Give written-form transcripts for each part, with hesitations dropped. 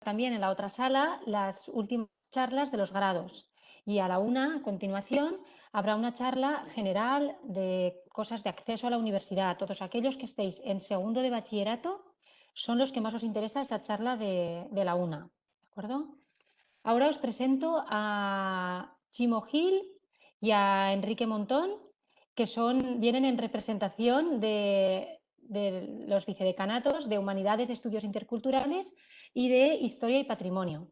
también en la otra sala las últimas charlas de los grados. Y a la 1, a continuación, habrá una charla general de cosas de acceso a la universidad. Todos aquellos que estéis en segundo de bachillerato son los que más os interesa esa charla de la 1. ¿De acuerdo? Ahora os presento a Chimo Gil y a Enrique Montón, que vienen en representación de los vicedecanatos de Humanidades, Estudios Interculturales y de Historia y Patrimonio.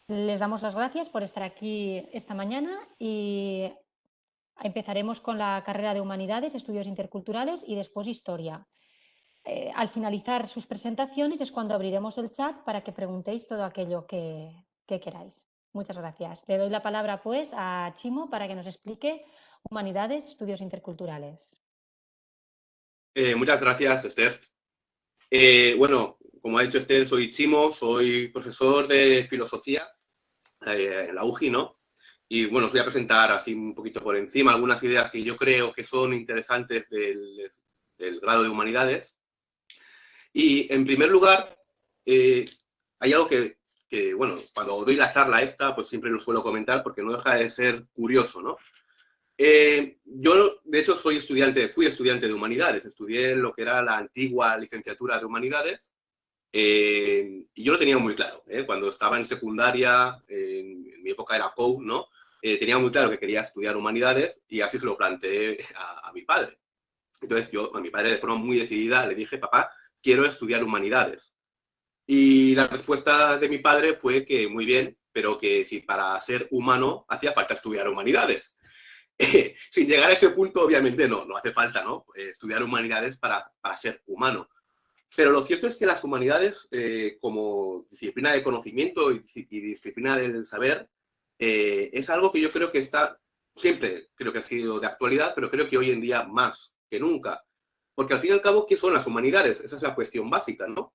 Les damos las gracias por estar aquí esta mañana y empezaremos con la carrera de Humanidades, Estudios Interculturales y después Historia. Al finalizar sus presentaciones es cuando abriremos el chat para que preguntéis todo aquello que queráis. Muchas gracias. Le doy la palabra pues a Chimo para que nos explique Humanidades, Estudios Interculturales. Muchas gracias, Esther. Bueno, como ha dicho Esther, soy Chimo, soy profesor de filosofía en la UGI, ¿no? Y bueno, os voy a presentar así un poquito por encima algunas ideas que yo creo que son interesantes del grado de Humanidades. Y en primer lugar, hay algo que, bueno, cuando doy la charla esta, pues siempre lo suelo comentar porque no deja de ser curioso, ¿no? Yo, de hecho, fui estudiante de Humanidades, estudié lo que era la antigua licenciatura de Humanidades, y yo lo tenía muy claro, cuando estaba en secundaria, en mi época era COU, ¿no? Tenía muy claro que quería estudiar Humanidades y así se lo planteé a mi padre. Entonces yo, a mi padre de forma muy decidida, le dije, papá, quiero estudiar Humanidades. Y la respuesta de mi padre fue que muy bien, pero que si para ser humano hacía falta estudiar Humanidades. Sin llegar a ese punto, obviamente no hace falta, ¿no? Estudiar Humanidades para ser humano. Pero lo cierto es que las humanidades, como disciplina de conocimiento y disciplina del saber, es algo que yo creo que siempre creo que ha sido de actualidad, pero creo que hoy en día más que nunca. Porque al fin y al cabo, ¿qué son las humanidades? Esa es la cuestión básica, ¿no?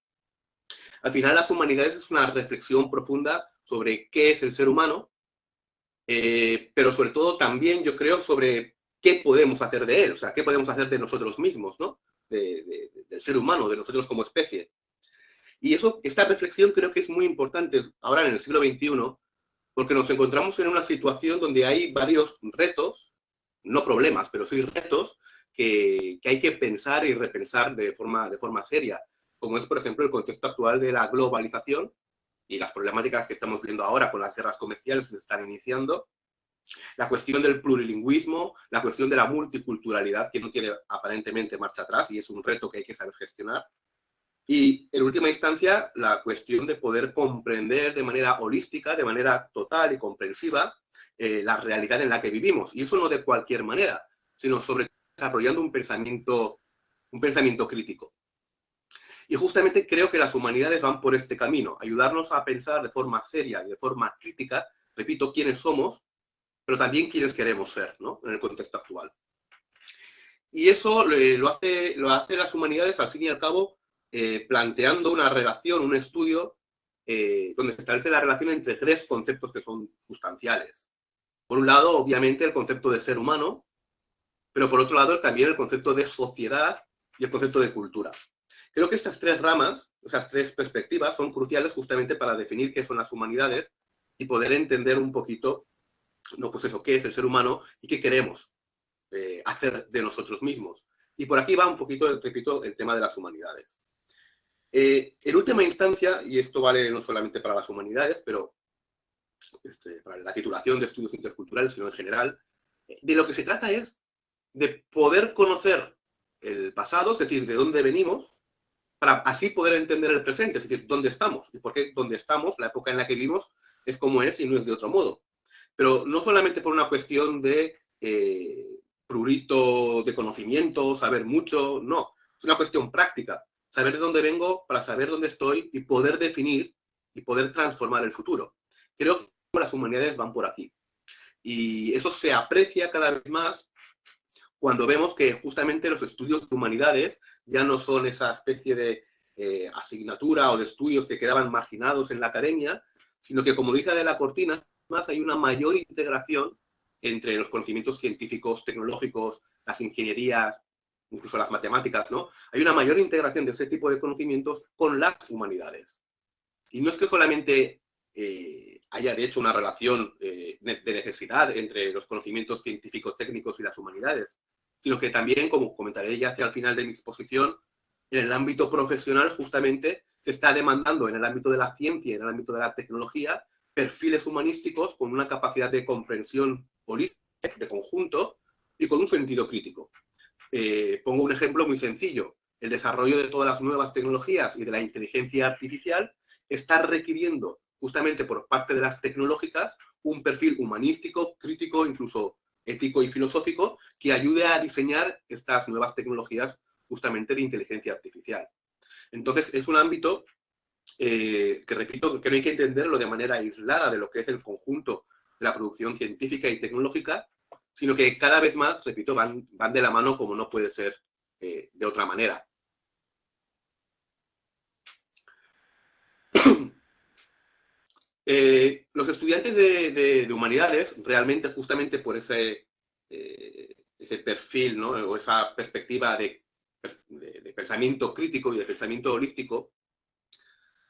Al final, las humanidades es una reflexión profunda sobre qué es el ser humano, pero sobre todo también yo creo sobre qué podemos hacer de él, o sea, qué podemos hacer de nosotros mismos, ¿no? Del ser humano, de nosotros como especie. Y esta reflexión creo que es muy importante ahora en el siglo XXI, porque nos encontramos en una situación donde hay varios retos, no problemas, pero sí retos, que hay que pensar y repensar de forma seria, como es, por ejemplo, el contexto actual de la globalización y las problemáticas que estamos viendo ahora con las guerras comerciales que se están iniciando, la cuestión del plurilingüismo, la cuestión de la multiculturalidad, que no tiene aparentemente marcha atrás y es un reto que hay que saber gestionar. Y, en última instancia, la cuestión de poder comprender de manera holística, de manera total y comprensiva, la realidad en la que vivimos. Y eso no de cualquier manera, sino sobre todo desarrollando un pensamiento crítico. Y justamente creo que las humanidades van por este camino, ayudarnos a pensar de forma seria y de forma crítica, repito, quiénes somos, pero también quiénes queremos ser, ¿no? En el contexto actual. Y eso lo hace las humanidades, al fin y al cabo, planteando una relación, un estudio, donde se establece la relación entre tres conceptos que son sustanciales. Por un lado, obviamente, el concepto de ser humano, pero por otro lado, también el concepto de sociedad y el concepto de cultura. Creo que estas tres ramas, esas tres perspectivas, son cruciales justamente para definir qué son las humanidades y poder entender un poquito, no, pues eso, qué es el ser humano y qué queremos hacer de nosotros mismos. Y por aquí va un poquito, repito, el tema de las humanidades. En última instancia, y esto vale no solamente para las humanidades, pero para la titulación de estudios interculturales, sino en general, de lo que se trata es de poder conocer el pasado, es decir, de dónde venimos, para así poder entender el presente, es decir, dónde estamos, y por qué donde estamos, la época en la que vivimos, es como es y no es de otro modo. Pero no solamente por una cuestión de prurito de conocimiento, saber mucho, no, es una cuestión práctica, saber de dónde vengo para saber dónde estoy y poder definir y poder transformar el futuro. Creo que las humanidades van por aquí. Y eso se aprecia cada vez más cuando vemos que justamente los estudios de humanidades ya no son esa especie de asignatura o de estudios que quedaban marginados en la academia, sino que, como dice Adela Cortina, más hay una mayor integración entre los conocimientos científicos, tecnológicos, las ingenierías, incluso las matemáticas, ¿no? Hay una mayor integración de ese tipo de conocimientos con las humanidades. Y no es que solamente haya, de hecho, una relación de necesidad entre los conocimientos científico-técnicos y las humanidades, sino que también, como comentaré ya hacia el final de mi exposición, en el ámbito profesional justamente se está demandando en el ámbito de la ciencia y en el ámbito de la tecnología perfiles humanísticos con una capacidad de comprensión holística, de conjunto y con un sentido crítico. Pongo un ejemplo muy sencillo. El desarrollo de todas las nuevas tecnologías y de la inteligencia artificial está requiriendo, justamente por parte de las tecnológicas, un perfil humanístico, crítico, incluso ético y filosófico, que ayude a diseñar estas nuevas tecnologías justamente de inteligencia artificial. Entonces, es un ámbito que, repito, que no hay que entenderlo de manera aislada de lo que es el conjunto de la producción científica y tecnológica, sino que cada vez más, repito, van de la mano como no puede ser de otra manera. Los estudiantes de humanidades, realmente, justamente por ese perfil, ¿no? O esa perspectiva de pensamiento crítico y de pensamiento holístico,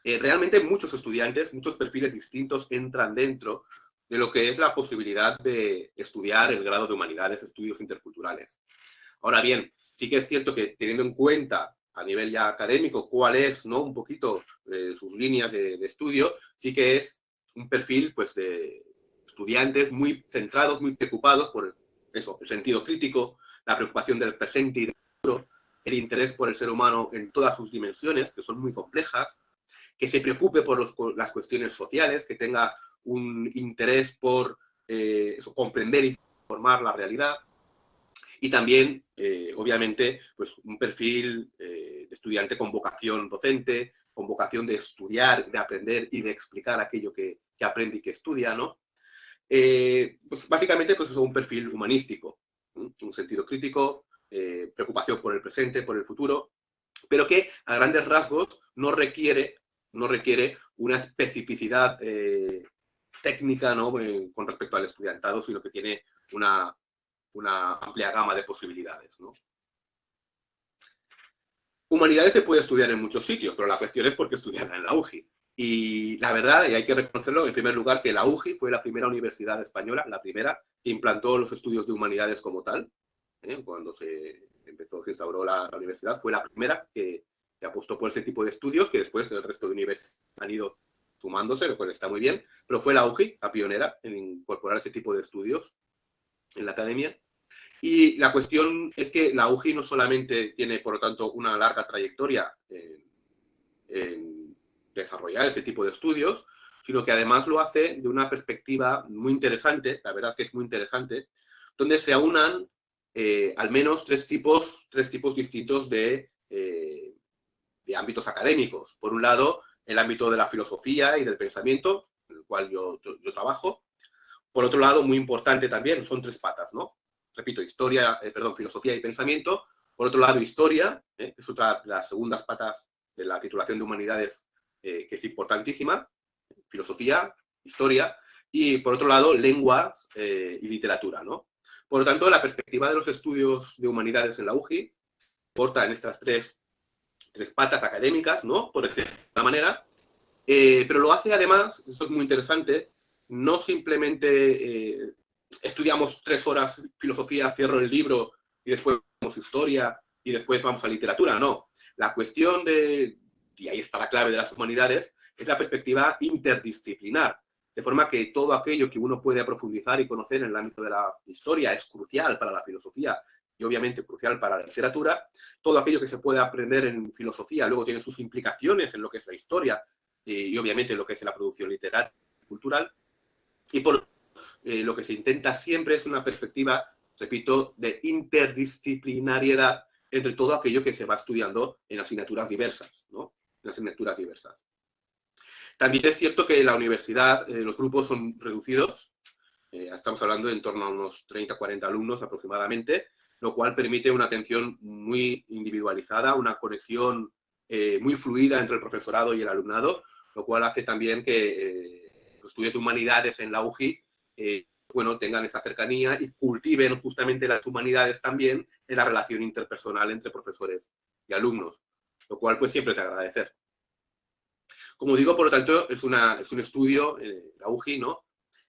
realmente muchos estudiantes, muchos perfiles distintos entran dentro de lo que es la posibilidad de estudiar el grado de humanidades, estudios interculturales. Ahora bien, sí que es cierto que teniendo en cuenta a nivel ya académico cuál es, ¿no?, un poquito sus líneas de estudio, sí que es un perfil, pues, de estudiantes muy centrados, muy preocupados por eso, el sentido crítico, la preocupación del presente y del futuro, el interés por el ser humano en todas sus dimensiones, que son muy complejas, que se preocupe por las cuestiones sociales, que tenga un interés por comprender y formar la realidad. Y también, obviamente, pues un perfil de estudiante con vocación docente, con vocación de estudiar, de aprender y de explicar aquello que aprende y que estudia, ¿no? Pues básicamente, pues es un perfil humanístico, un sentido crítico, preocupación por el presente, por el futuro, pero que a grandes rasgos no requiere una especificidad técnica, ¿no?, con respecto al estudiantado, sino que tiene una amplia gama de posibilidades, ¿no? Humanidades se puede estudiar en muchos sitios, pero la cuestión es por qué estudiarla en la UGI. Y la verdad, y hay que reconocerlo, en primer lugar, que la UGI fue la primera universidad española, la primera que implantó los estudios de humanidades como tal. Cuando se instauró la universidad, fue la primera que apostó por ese tipo de estudios, que después el resto de universidades han ido sumándose, lo cual está muy bien, pero fue la UGI la pionera en incorporar ese tipo de estudios en la academia. Y la cuestión es que la UGI no solamente tiene, por lo tanto, una larga trayectoria en desarrollar ese tipo de estudios, sino que además lo hace de una perspectiva muy interesante, la verdad que es muy interesante, donde se aunan al menos tres tipos distintos de ámbitos académicos. Por un lado, el ámbito de la filosofía y del pensamiento, en el cual yo trabajo. Por otro lado, muy importante también, son tres patas, ¿no? Repito, filosofía y pensamiento. Por otro lado, historia, que es otra de las segundas patas de la titulación de humanidades, que es importantísima. Filosofía, historia. Y por otro lado, lenguas y literatura, ¿no? Por lo tanto, la perspectiva de los estudios de humanidades en la UGI porta en estas tres patas académicas, ¿no?, por decirlo de alguna manera, pero lo hace además, esto es muy interesante, no simplemente estudiamos 3 horas filosofía, cierro el libro y después vamos a historia y después vamos a literatura, no. La cuestión y ahí está la clave de las humanidades, es la perspectiva interdisciplinar, de forma que todo aquello que uno puede profundizar y conocer en el ámbito de la historia es crucial para la filosofía y obviamente crucial para la literatura. Todo aquello que se puede aprender en filosofía luego tiene sus implicaciones en lo que es la historia y obviamente en lo que es la producción literaria y cultural. Y por lo que se intenta siempre es una perspectiva, repito, de interdisciplinariedad entre todo aquello que se va estudiando en asignaturas diversas, ¿no? En asignaturas diversas. También es cierto que en la universidad los grupos son reducidos, estamos hablando de en torno a unos 30-40 alumnos aproximadamente, lo cual permite una atención muy individualizada, una conexión muy fluida entre el profesorado y el alumnado, lo cual hace también que los estudios de humanidades en la UGI bueno, tengan esa cercanía y cultiven justamente las humanidades también en la relación interpersonal entre profesores y alumnos, lo cual pues siempre es de agradecer. Como digo, por lo tanto, es un estudio, la UGI, ¿no?,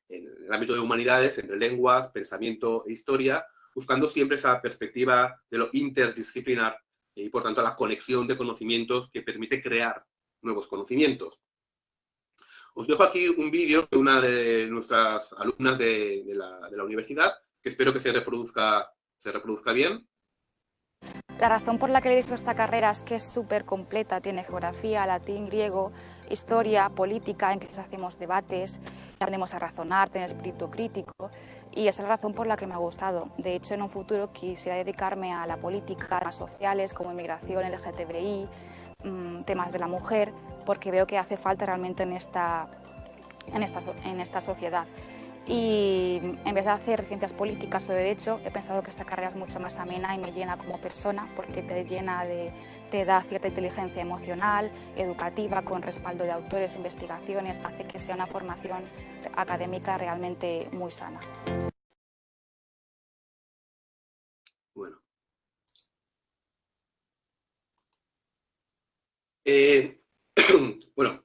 en el ámbito de humanidades, entre lenguas, pensamiento e historia, buscando siempre esa perspectiva de lo interdisciplinar y, por tanto, la conexión de conocimientos que permite crear nuevos conocimientos. Os dejo aquí un vídeo de una de nuestras alumnas de la universidad, que espero que se reproduzca bien. La razón por la que elijo esta carrera es que es súper completa, tiene geografía, latín, griego, historia, política, en que hacemos debates, aprendemos a razonar, tener espíritu crítico, y esa es la razón por la que me ha gustado. De hecho, en un futuro quisiera dedicarme a la política, temas sociales como inmigración, LGTBI, temas de la mujer, porque veo que hace falta realmente en esta sociedad. Y en vez de hacer ciencias políticas o derecho, he pensado que esta carrera es mucho más amena y me llena como persona, porque te da cierta inteligencia emocional, educativa, con respaldo de autores, investigaciones, hace que sea una formación académica realmente muy sana. Bueno. Bueno,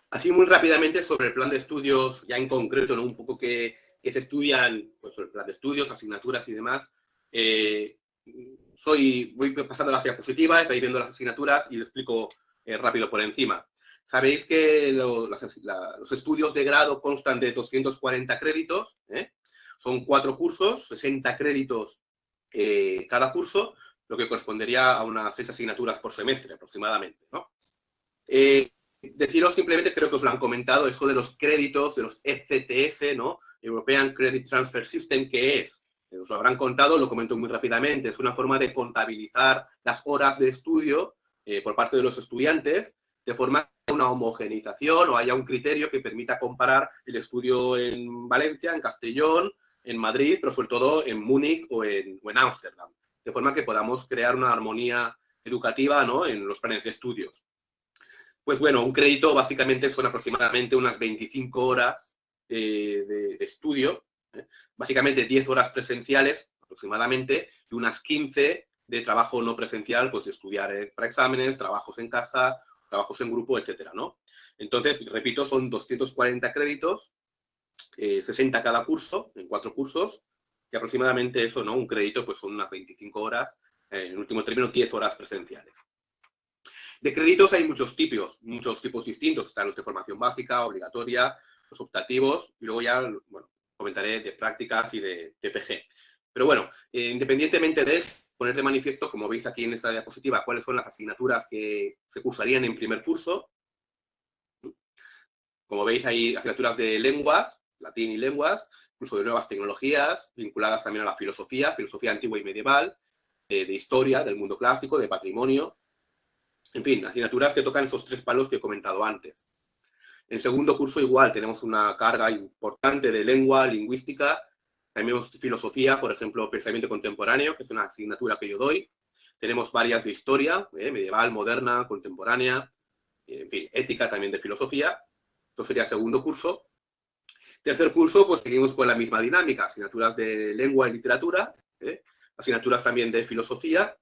así muy rápidamente sobre el plan de estudios, ya en concreto, ¿no?, un poco que se estudian, pues el plan de estudios, asignaturas y demás. Voy pasando las diapositivas, estáis viendo las asignaturas y lo explico rápido por encima. Sabéis que los estudios de grado constan de 240 créditos, son 4 cursos, 60 créditos cada curso, lo que correspondería a unas 6 asignaturas por semestre aproximadamente, ¿no? Deciros simplemente, creo que os lo han comentado, eso de los créditos, de los ECTS, ¿no?, European Credit Transfer System, ¿qué es? Os lo habrán contado, lo comento muy rápidamente. Es una forma de contabilizar las horas de estudio por parte de los estudiantes, de forma que haya una homogeneización o haya un criterio que permita comparar el estudio en Valencia, en Castellón, en Madrid, pero sobre todo en Múnich o en Ámsterdam, de forma que podamos crear una armonía educativa, ¿no?, en los planes de estudios. Pues bueno, un crédito básicamente son aproximadamente unas 25 horas de estudio, básicamente 10 horas presenciales aproximadamente y unas 15 de trabajo no presencial, pues de estudiar para exámenes, trabajos en casa, trabajos en grupo, etcétera, ¿no? Entonces, repito, son 240 créditos, 60 cada curso, en 4 cursos, y aproximadamente eso, ¿no?, un crédito pues son unas 25 horas, en último término 10 horas presenciales. De créditos hay muchos tipos distintos. Están los de formación básica, obligatoria, los optativos, y luego ya, bueno, comentaré de prácticas y de TFG. Pero bueno, independientemente de eso, poner de manifiesto, como veis aquí en esta diapositiva, cuáles son las asignaturas que se cursarían en primer curso. Como veis, hay asignaturas de lenguas, latín y lenguas, incluso de nuevas tecnologías, vinculadas también a la filosofía antigua y medieval, de historia, del mundo clásico, de patrimonio. En fin, asignaturas que tocan esos 3 palos que he comentado antes. En segundo curso igual tenemos una carga importante de lengua, lingüística, también filosofía, por ejemplo, pensamiento contemporáneo, que es una asignatura que yo doy. Tenemos varias de historia, medieval, moderna, contemporánea, en fin, ética también de filosofía. Esto sería segundo curso. Tercer curso, pues seguimos con la misma dinámica, asignaturas de lengua y literatura, asignaturas también de filosofía,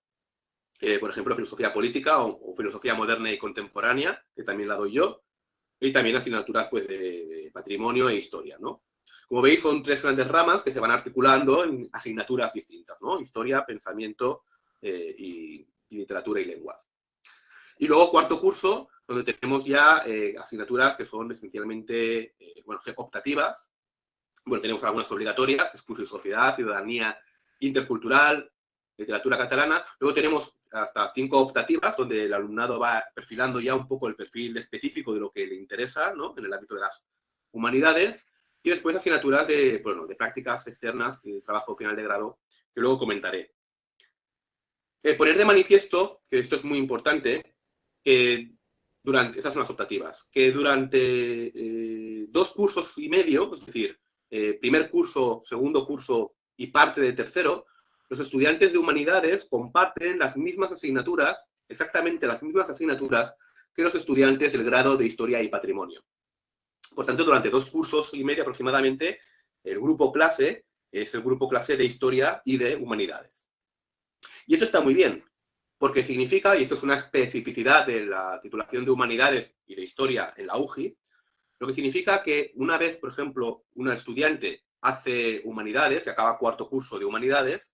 por ejemplo, filosofía política o filosofía moderna y contemporánea, que también la doy yo, y también asignaturas pues, de patrimonio e historia, ¿no? Como veis, son 3 grandes ramas que se van articulando en asignaturas distintas, ¿no? Historia, pensamiento y literatura y lenguas. Y luego, cuarto curso, donde tenemos ya asignaturas que son esencialmente, bueno, optativas. Bueno, tenemos algunas obligatorias, exclusión y sociedad, ciudadanía intercultural, literatura catalana. Luego tenemos hasta 5 optativas, donde el alumnado va perfilando ya un poco el perfil específico de lo que le interesa, ¿no?, en el ámbito de las humanidades. Y después asignaturas de prácticas externas y de trabajo final de grado, que luego comentaré. Poner de manifiesto, que esto es muy importante, que estas son las optativas, que durante 2 cursos y medio, es decir, primer curso, segundo curso y parte de tercero, los estudiantes de humanidades comparten las mismas asignaturas, exactamente las mismas asignaturas, que los estudiantes del grado de Historia y Patrimonio. Por tanto, durante 2 cursos y medio aproximadamente, el grupo clase es el grupo clase de Historia y de Humanidades. Y esto está muy bien, porque significa, y esto es una especificidad de la titulación de Humanidades y de Historia en la UGI, lo que significa que una vez, por ejemplo, una estudiante hace Humanidades, y acaba cuarto curso de Humanidades,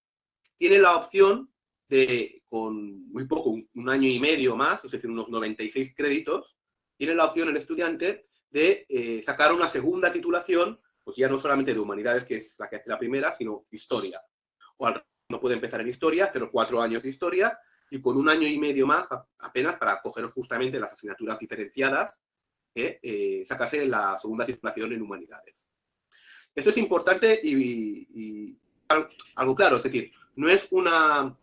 tiene la opción de, con muy poco, un año y medio más, es decir, unos 96 créditos, tiene la opción el estudiante de sacar una segunda titulación, pues ya no solamente de Humanidades, que es la que hace la primera, sino Historia. O al no puede empezar en Historia, hacer 4 años de Historia, y con un año y medio más, apenas para coger justamente las asignaturas diferenciadas, sacarse la segunda titulación en Humanidades. Esto es importante y algo claro, es decir, no es una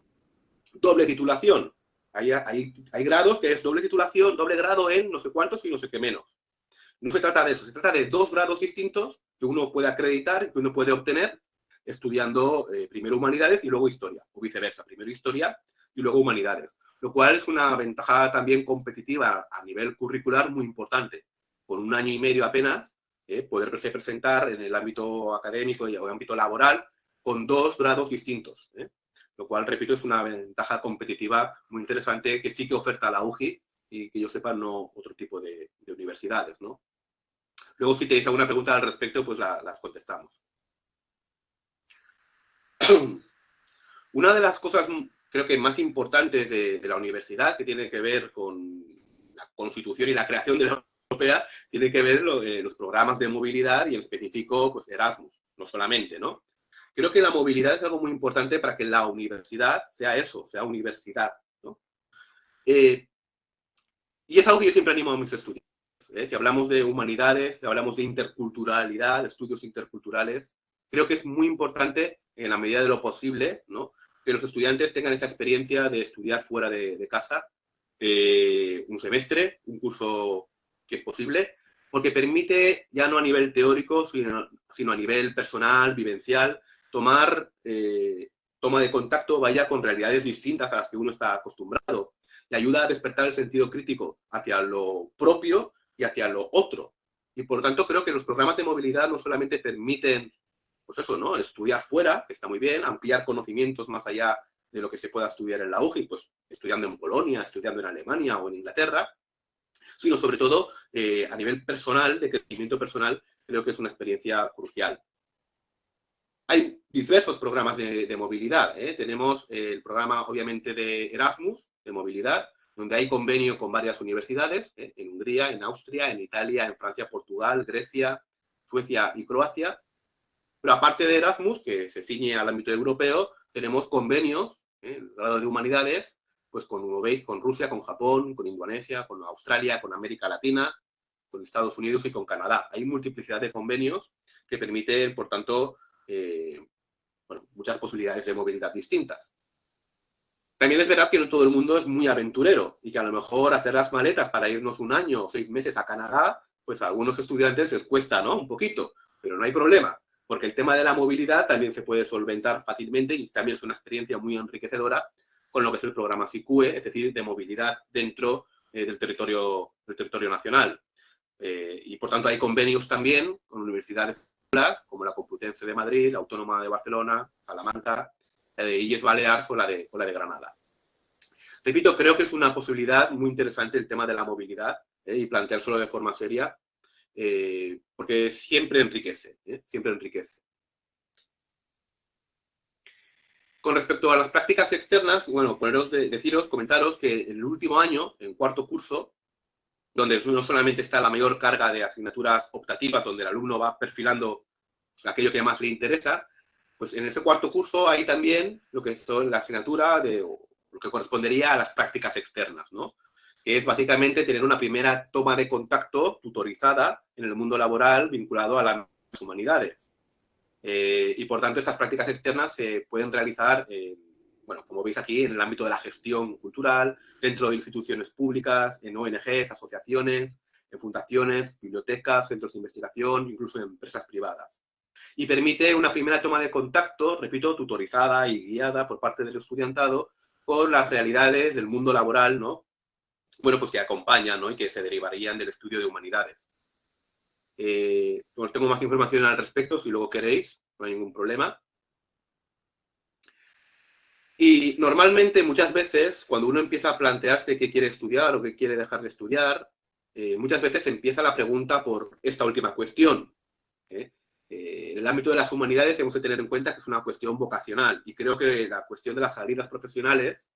doble titulación. Hay grados que es doble titulación, doble grado en no sé cuántos y no sé qué menos. No se trata de eso, se trata de 2 grados distintos que uno puede acreditar, que uno puede obtener estudiando primero Humanidades y luego Historia, o viceversa, primero Historia y luego Humanidades, lo cual es una ventaja también competitiva a nivel curricular muy importante. Con un año y medio apenas, poderse presentar en el ámbito académico y el ámbito laboral con 2 grados distintos, lo cual, repito, es una ventaja competitiva muy interesante que sí que oferta la UGI y que yo sepa no otro tipo de universidades, ¿no? Luego, si tenéis alguna pregunta al respecto, pues las contestamos. Una de las cosas, creo que más importantes de la universidad, que tiene que ver con la constitución y la creación de la Unión Europea, tiene que ver los programas de movilidad y en específico, pues Erasmus, no solamente, ¿no? Creo que la movilidad es algo muy importante para que la universidad sea eso, sea universidad, ¿no? Y es algo que yo siempre animo a mis estudiantes. Si hablamos de humanidades, si hablamos de interculturalidad, de estudios interculturales, creo que es muy importante, en la medida de lo posible, ¿no?, que los estudiantes tengan esa experiencia de estudiar fuera de casa, un semestre, un curso que es posible, porque permite, ya no a nivel teórico, sino a nivel personal, vivencial, tomar toma de contacto, vaya, con realidades distintas a las que uno está acostumbrado, y ayuda a despertar el sentido crítico hacia lo propio y hacia lo otro. Y por lo tanto creo que los programas de movilidad no solamente permiten, pues eso, ¿no?, estudiar fuera, que está muy bien, ampliar conocimientos más allá de lo que se pueda estudiar en la UGI, pues estudiando en Polonia, estudiando en Alemania o en Inglaterra, sino sobre todo a nivel personal, de crecimiento personal, creo que es una experiencia crucial. Hay diversos programas de movilidad. Tenemos el programa, obviamente, de Erasmus, de movilidad, donde hay convenio con varias universidades, en Hungría, en Austria, en Italia, en Francia, Portugal, Grecia, Suecia y Croacia. Pero aparte de Erasmus, que se ciñe al ámbito europeo, tenemos convenios, el grado de humanidades, pues como veis, con Rusia, con Japón, con Indonesia, con Australia, con América Latina, con Estados Unidos y con Canadá. Hay multiplicidad de convenios que permiten, por tanto, bueno, muchas posibilidades de movilidad distintas. También es verdad que no todo el mundo es muy aventurero y que a lo mejor hacer las maletas para irnos un año o 6 meses a Canadá, pues a algunos estudiantes les cuesta, ¿no?, un poquito, pero no hay problema, porque el tema de la movilidad también se puede solventar fácilmente y también es una experiencia muy enriquecedora con lo que es el programa SICUE, es decir, de movilidad dentro del territorio nacional. Y por tanto hay convenios también con universidades como la Complutense de Madrid, la Autónoma de Barcelona, Salamanca, la de Illes Balears o la de Granada. Repito, creo que es una posibilidad muy interesante el tema de la movilidad y planteárselo de forma seria, porque siempre enriquece, siempre enriquece. Con respecto a las prácticas externas, bueno, comentaros que en el último año, en cuarto curso, donde no solamente está la mayor carga de asignaturas optativas, donde el alumno va perfilando, pues, aquello que más le interesa, pues en ese cuarto curso hay también lo que son la asignatura de lo que correspondería a las prácticas externas, ¿no?, que es básicamente tener una primera toma de contacto tutorizada en el mundo laboral vinculado a las humanidades. Y por tanto estas prácticas externas se pueden realizar, bueno, como veis aquí, en el ámbito de la gestión cultural, dentro de instituciones públicas, en ONGs, asociaciones, en fundaciones, bibliotecas, centros de investigación, incluso en empresas privadas. Y permite una primera toma de contacto, repito, tutorizada y guiada por parte del estudiantado con las realidades del mundo laboral, ¿no?, bueno, pues que acompañan, ¿no?, y que se derivarían del estudio de humanidades. Bueno, tengo más información al respecto, si luego queréis, no hay ningún problema. Y normalmente, muchas veces, cuando uno empieza a plantearse qué quiere estudiar o qué quiere dejar de estudiar, muchas veces empieza la pregunta por esta última cuestión. En el ámbito de las humanidades hemos de tener en cuenta que es una cuestión vocacional, y creo que la cuestión de las salidas profesionales,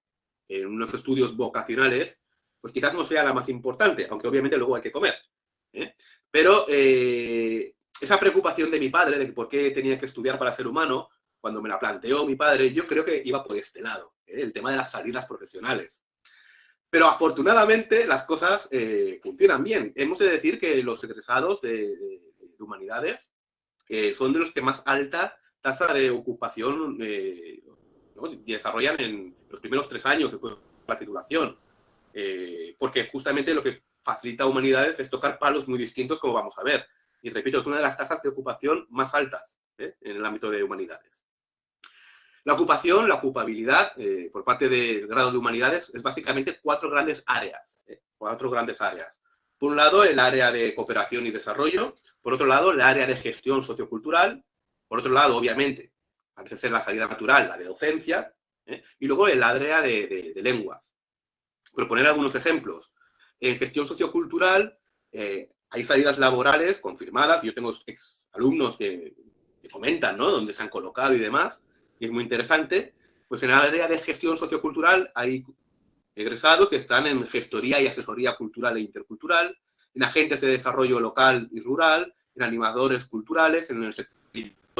en unos estudios vocacionales, pues quizás no sea la más importante, aunque obviamente luego hay que comer. Pero esa preocupación de mi padre, de que por qué tenía que estudiar para ser humano, cuando me la planteó mi padre, yo creo que iba por este lado, el tema de las salidas profesionales. Pero afortunadamente las cosas funcionan bien. Hemos de decir que los egresados de humanidades son de los que más alta tasa de ocupación ¿no? desarrollan en los primeros 3 años después de la titulación. Porque justamente lo que facilita humanidades es tocar palos muy distintos, como vamos a ver. Y repito, es una de las tasas de ocupación más altas en el ámbito de humanidades. La ocupación, la ocupabilidad por parte del grado de humanidades es básicamente 4 grandes áreas. 4 grandes áreas. Por un lado, el área de cooperación y desarrollo. Por otro lado, el área de gestión sociocultural. Por otro lado, obviamente, parece ser la salida natural, la de docencia. Y luego el área de lenguas. Por poner algunos ejemplos, en gestión sociocultural hay salidas laborales confirmadas. Yo tengo exalumnos que comentan, ¿no?, dónde se han colocado y demás, y es muy interesante. Pues en el área de gestión sociocultural hay egresados que están en gestoría y asesoría cultural e intercultural, en agentes de desarrollo local y rural, en animadores culturales, en el sector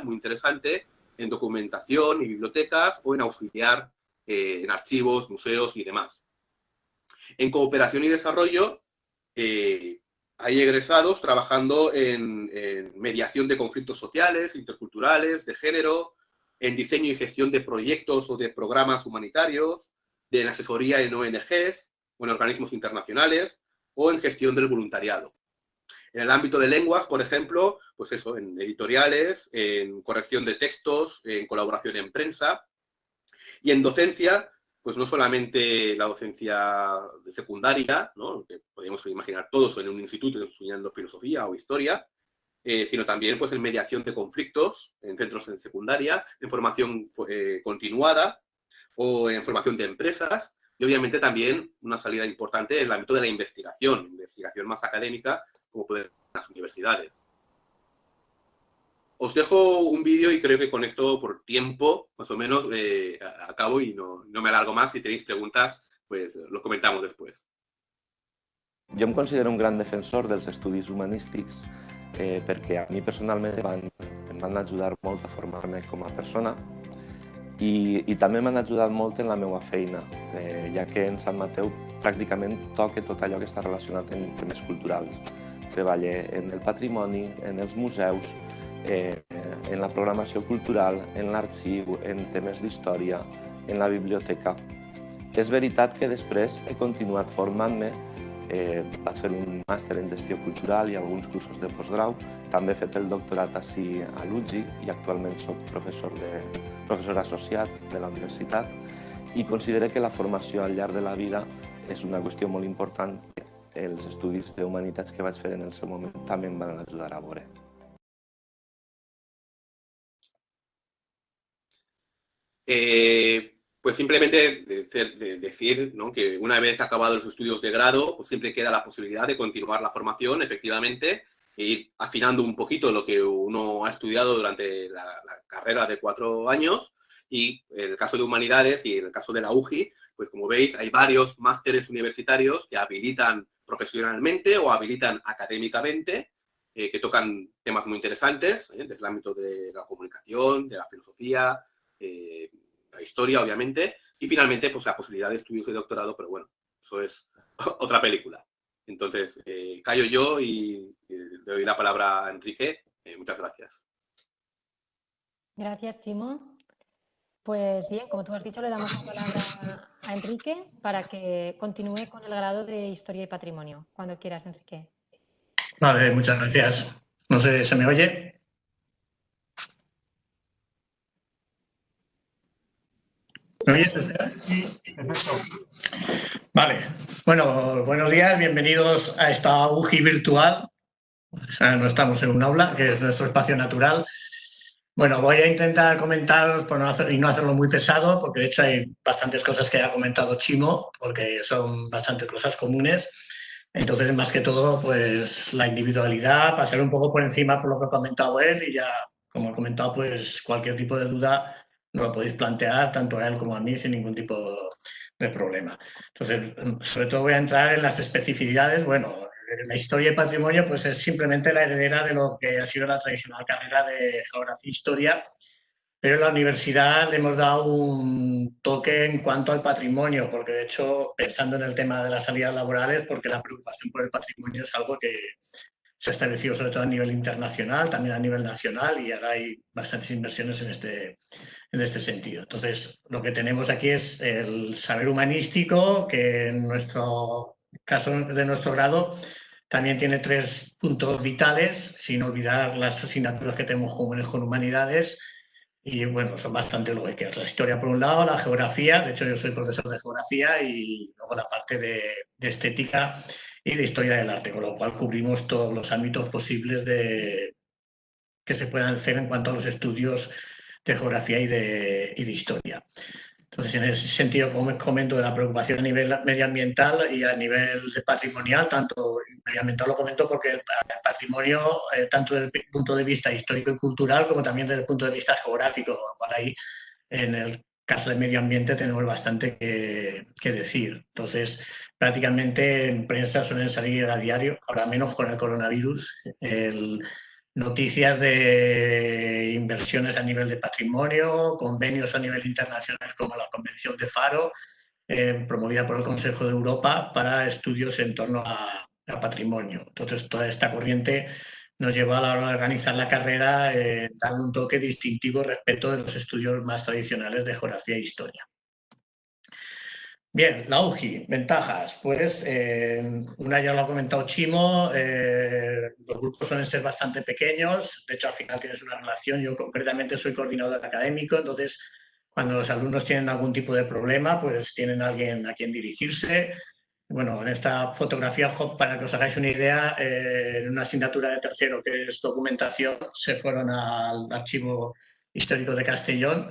muy interesante, en documentación y bibliotecas, o en auxiliar en archivos, museos y demás. En cooperación y desarrollo hay egresados trabajando en mediación de conflictos sociales, interculturales, de género, en diseño y gestión de proyectos o de programas humanitarios, de asesoría en ONGs o en organismos internacionales, o en gestión del voluntariado. En el ámbito de lenguas, por ejemplo, pues eso, en editoriales, en corrección de textos, en colaboración en prensa. Y en docencia, pues no solamente la docencia de secundaria, ¿no?, que podríamos imaginar todos en un instituto estudiando filosofía o historia, sino también pues, en mediación de conflictos en centros de secundaria, en formación continuada o en formación de empresas, y obviamente también una salida importante en el ámbito de la investigación más académica, como pueden ser las universidades. Os dejo un vídeo y creo que con esto, por tiempo, más o menos, acabo y no me alargo más. Si tenéis preguntas, pues lo comentamos después. Jo em considero un gran defensor dels estudis humanístics perquè a mi personalment em van ajudar molt a formar-me com a persona i també m'han ajudat molt en la meva feina, ja que en Sant Mateu pràcticament toca tot allò que està relacionat amb temes culturals. Treballo en el patrimoni, en els museus, en la programació cultural, en l'arxiu, en temes d'història, en la biblioteca. És veritat que després he continuat formant-me. Vaig fer un màster en gestió cultural i alguns cursos de postgrau. També he fet el doctorat ací a l'UGI i actualment soc professor associat de la universitat i considero que la formació al llarg de la vida és una qüestió molt important. Els estudis d'humanitats que vaig fer en el seu moment també em van ajudar a veure. Pues simplemente decir, ¿no?, que una vez acabados los estudios de grado, pues siempre queda la posibilidad de continuar la formación, efectivamente, e ir afinando un poquito lo que uno ha estudiado durante la carrera de 4 años. Y en el caso de humanidades y en el caso de la UGI, pues como veis, hay varios másteres universitarios que habilitan profesionalmente o habilitan académicamente, que tocan temas muy interesantes, desde el ámbito de la comunicación, de la filosofía, la historia, obviamente, y finalmente pues la posibilidad de estudios de doctorado, pero bueno, eso es otra película. Entonces, callo yo y le doy la palabra a Enrique. Muchas gracias. Gracias, Chimo. Pues bien, como tú has dicho, le damos la palabra a Enrique para que continúe con el grado de Historia y Patrimonio. Cuando quieras, Enrique. Vale, muchas gracias. No sé, ¿se me oye? ¿Me oyes, Esteban? Sí, perfecto. Vale. Bueno, buenos días, bienvenidos a esta UGI virtual. O sea, no estamos en un aula, que es nuestro espacio natural. Bueno, voy a intentar comentaros y no hacerlo muy pesado, porque de hecho hay bastantes cosas que ha comentado Chimo, porque son bastantes cosas comunes. Entonces, más que todo, pues la individualidad, pasar un poco por encima por lo que ha comentado él y ya, como ha comentado, pues cualquier tipo de duda nos lo podéis plantear, tanto a él como a mí, sin ningún tipo de problema. Entonces, sobre todo voy a entrar en las especificidades. Bueno, la historia y patrimonio pues es simplemente la heredera de lo que ha sido la tradicional carrera de geografía e historia, pero en la universidad le hemos dado un toque en cuanto al patrimonio, porque de hecho, pensando en el tema de las salidas laborales, porque la preocupación por el patrimonio es algo que se ha establecido sobre todo a nivel internacional, también a nivel nacional, y ahora hay bastantes inversiones en este sentido. Entonces, lo que tenemos aquí es el saber humanístico, que en nuestro caso de nuestro grado también tiene 3 puntos vitales, sin olvidar las asignaturas que tenemos comunes con humanidades. Y bueno, son bastante lógicas. La historia por un lado, la geografía, de hecho yo soy profesor de geografía, y luego la parte de estética y de historia del arte, con lo cual cubrimos todos los ámbitos posibles que se puedan hacer en cuanto a los estudios de geografía y de historia. Entonces, en ese sentido, como comento, de la preocupación a nivel medioambiental y a nivel patrimonial, tanto medioambiental lo comento porque el patrimonio, tanto desde el punto de vista histórico y cultural, como también desde el punto de vista geográfico, con lo cual ahí, en el caso del medio ambiente, tenemos bastante que decir. Entonces, prácticamente en prensa suelen salir a diario, ahora menos con el coronavirus, noticias de inversiones a nivel de patrimonio, convenios a nivel internacional como la Convención de Faro, promovida por el Consejo de Europa para estudios en torno a patrimonio. Entonces, toda esta corriente nos lleva a la hora de organizar la carrera, darle un toque distintivo respecto de los estudios más tradicionales de geografía e historia. Bien, la UGI, ventajas. Pues una ya lo ha comentado Chimo, los grupos suelen ser bastante pequeños, de hecho al final tienes una relación, yo concretamente soy coordinador académico, entonces cuando los alumnos tienen algún tipo de problema, pues tienen alguien a quien dirigirse. Bueno, en esta fotografía, para que os hagáis una idea, en una asignatura de tercero que es documentación, se fueron al Archivo Histórico de Castellón.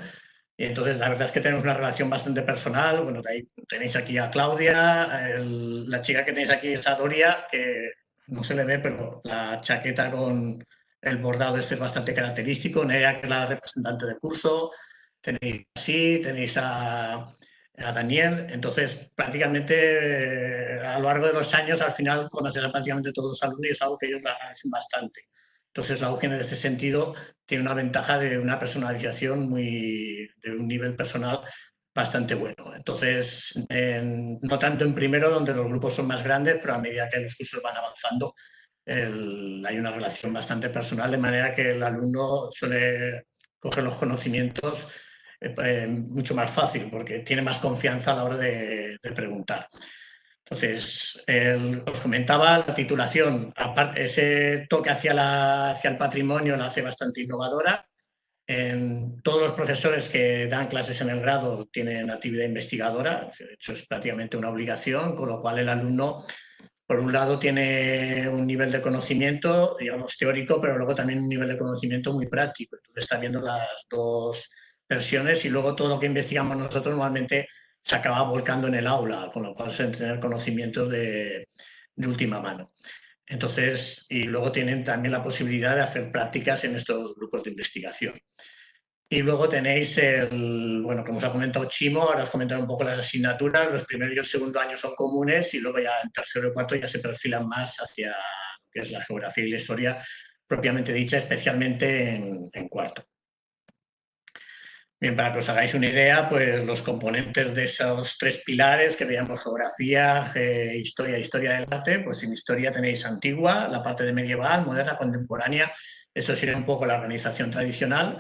Y entonces, la verdad es que tenemos una relación bastante personal. Bueno, ahí tenéis aquí a Claudia, la chica que tenéis aquí es a Doria, que no se le ve, pero la chaqueta con el bordado este es bastante característico. Nerea, que es la representante de curso. Tenéis a Daniel. Entonces, prácticamente a lo largo de los años, al final conocer a prácticamente todos los alumnos y es algo que ellos agradecen bastante. Entonces, la UGI en este sentido tiene una ventaja de una personalización de un nivel personal bastante bueno. Entonces, no tanto en primero, donde los grupos son más grandes, pero a medida que los cursos van avanzando, hay una relación bastante personal, de manera que el alumno suele coger los conocimientos mucho más fácil, porque tiene más confianza a la hora de preguntar. Entonces, os comentaba la titulación, aparte, ese toque hacia el patrimonio la hace bastante innovadora. Todos los profesores que dan clases en el grado tienen actividad investigadora, de hecho es prácticamente una obligación, con lo cual el alumno, por un lado, tiene un nivel de conocimiento, digamos, teórico, pero luego también un nivel de conocimiento muy práctico. Entonces está viendo las dos versiones y luego todo lo que investigamos nosotros normalmente se acaba volcando en el aula, con lo cual se deben tener conocimientos de última mano. Entonces, y luego tienen también la posibilidad de hacer prácticas en estos grupos de investigación. Y luego tenéis bueno, como os ha comentado Chimo, ahora os comentaré un poco las asignaturas. Los primeros y el segundo año son comunes y luego ya en tercero y cuarto ya se perfilan más hacia lo que es la geografía y la historia propiamente dicha, especialmente en cuarto. Bien, para que os hagáis una idea, pues los componentes de esos 3 pilares que veíamos, geografía, historia e historia del arte, pues en historia tenéis antigua, la parte de medieval, moderna, contemporánea. Esto sería un poco la organización tradicional.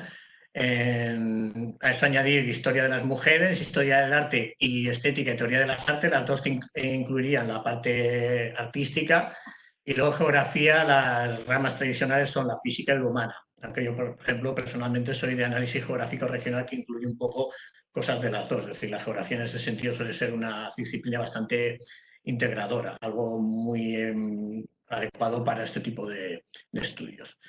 A eso añadir historia de las mujeres, historia del arte y estética y teoría de las artes, las dos que incluirían la parte artística. Y luego geografía, las ramas tradicionales son la física y la humana. Aunque yo, por ejemplo, personalmente soy de análisis geográfico regional, que incluye un poco cosas de las dos. Es decir, la geografía en ese sentido suele ser una disciplina bastante integradora, algo muy adecuado para este tipo de estudios.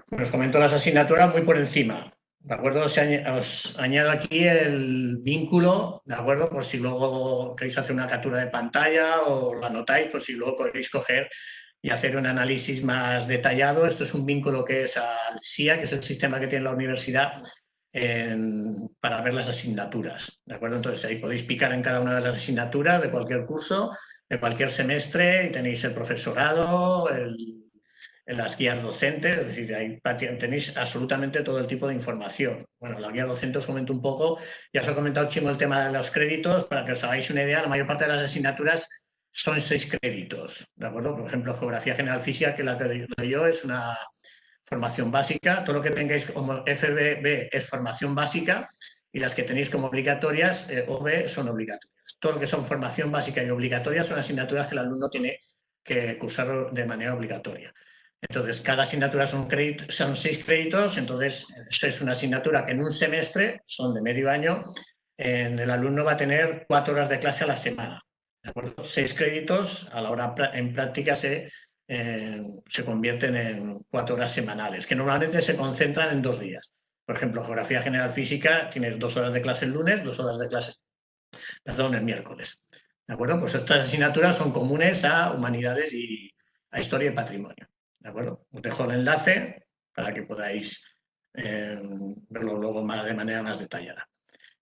Os comento las asignaturas muy por encima. ¿De acuerdo? Os añado aquí el vínculo, ¿de acuerdo? Por si luego queréis hacer una captura de pantalla o lo anotáis, por si luego queréis coger y hacer un análisis más detallado. Esto es un vínculo que es al SIA, que es el sistema que tiene la universidad para ver las asignaturas, ¿de acuerdo? Entonces ahí podéis picar en cada una de las asignaturas de cualquier curso, de cualquier semestre, y tenéis el profesorado, en las guías docentes, es decir, ahí tenéis absolutamente todo el tipo de información. Bueno, la guía docente os comento un poco, ya os he comentado, Chimo, el tema de los créditos, para que os hagáis una idea, la mayor parte de las asignaturas son 6 créditos, ¿de acuerdo? Por ejemplo, Geografía General Física, que la que doy yo es una formación básica, todo lo que tengáis como FBB es formación básica y las que tenéis como obligatorias, OB, son obligatorias. Todo lo que son formación básica y obligatoria son asignaturas que el alumno tiene que cursar de manera obligatoria. Entonces, cada asignatura son 6 créditos, entonces eso es una asignatura que en un semestre, son de medio año, el alumno va a tener 4 horas de clase a la semana. ¿De acuerdo? 6 créditos, a la hora en práctica se convierten en 4 horas semanales, que normalmente se concentran en 2 días. Por ejemplo, Geografía General Física, tienes 2 horas de clase el lunes, 2 horas de clase, perdón, el miércoles. ¿De acuerdo? Pues estas asignaturas son comunes a Humanidades y a Historia y Patrimonio. ¿De acuerdo? Os dejo el enlace para que podáis verlo luego de manera más detallada.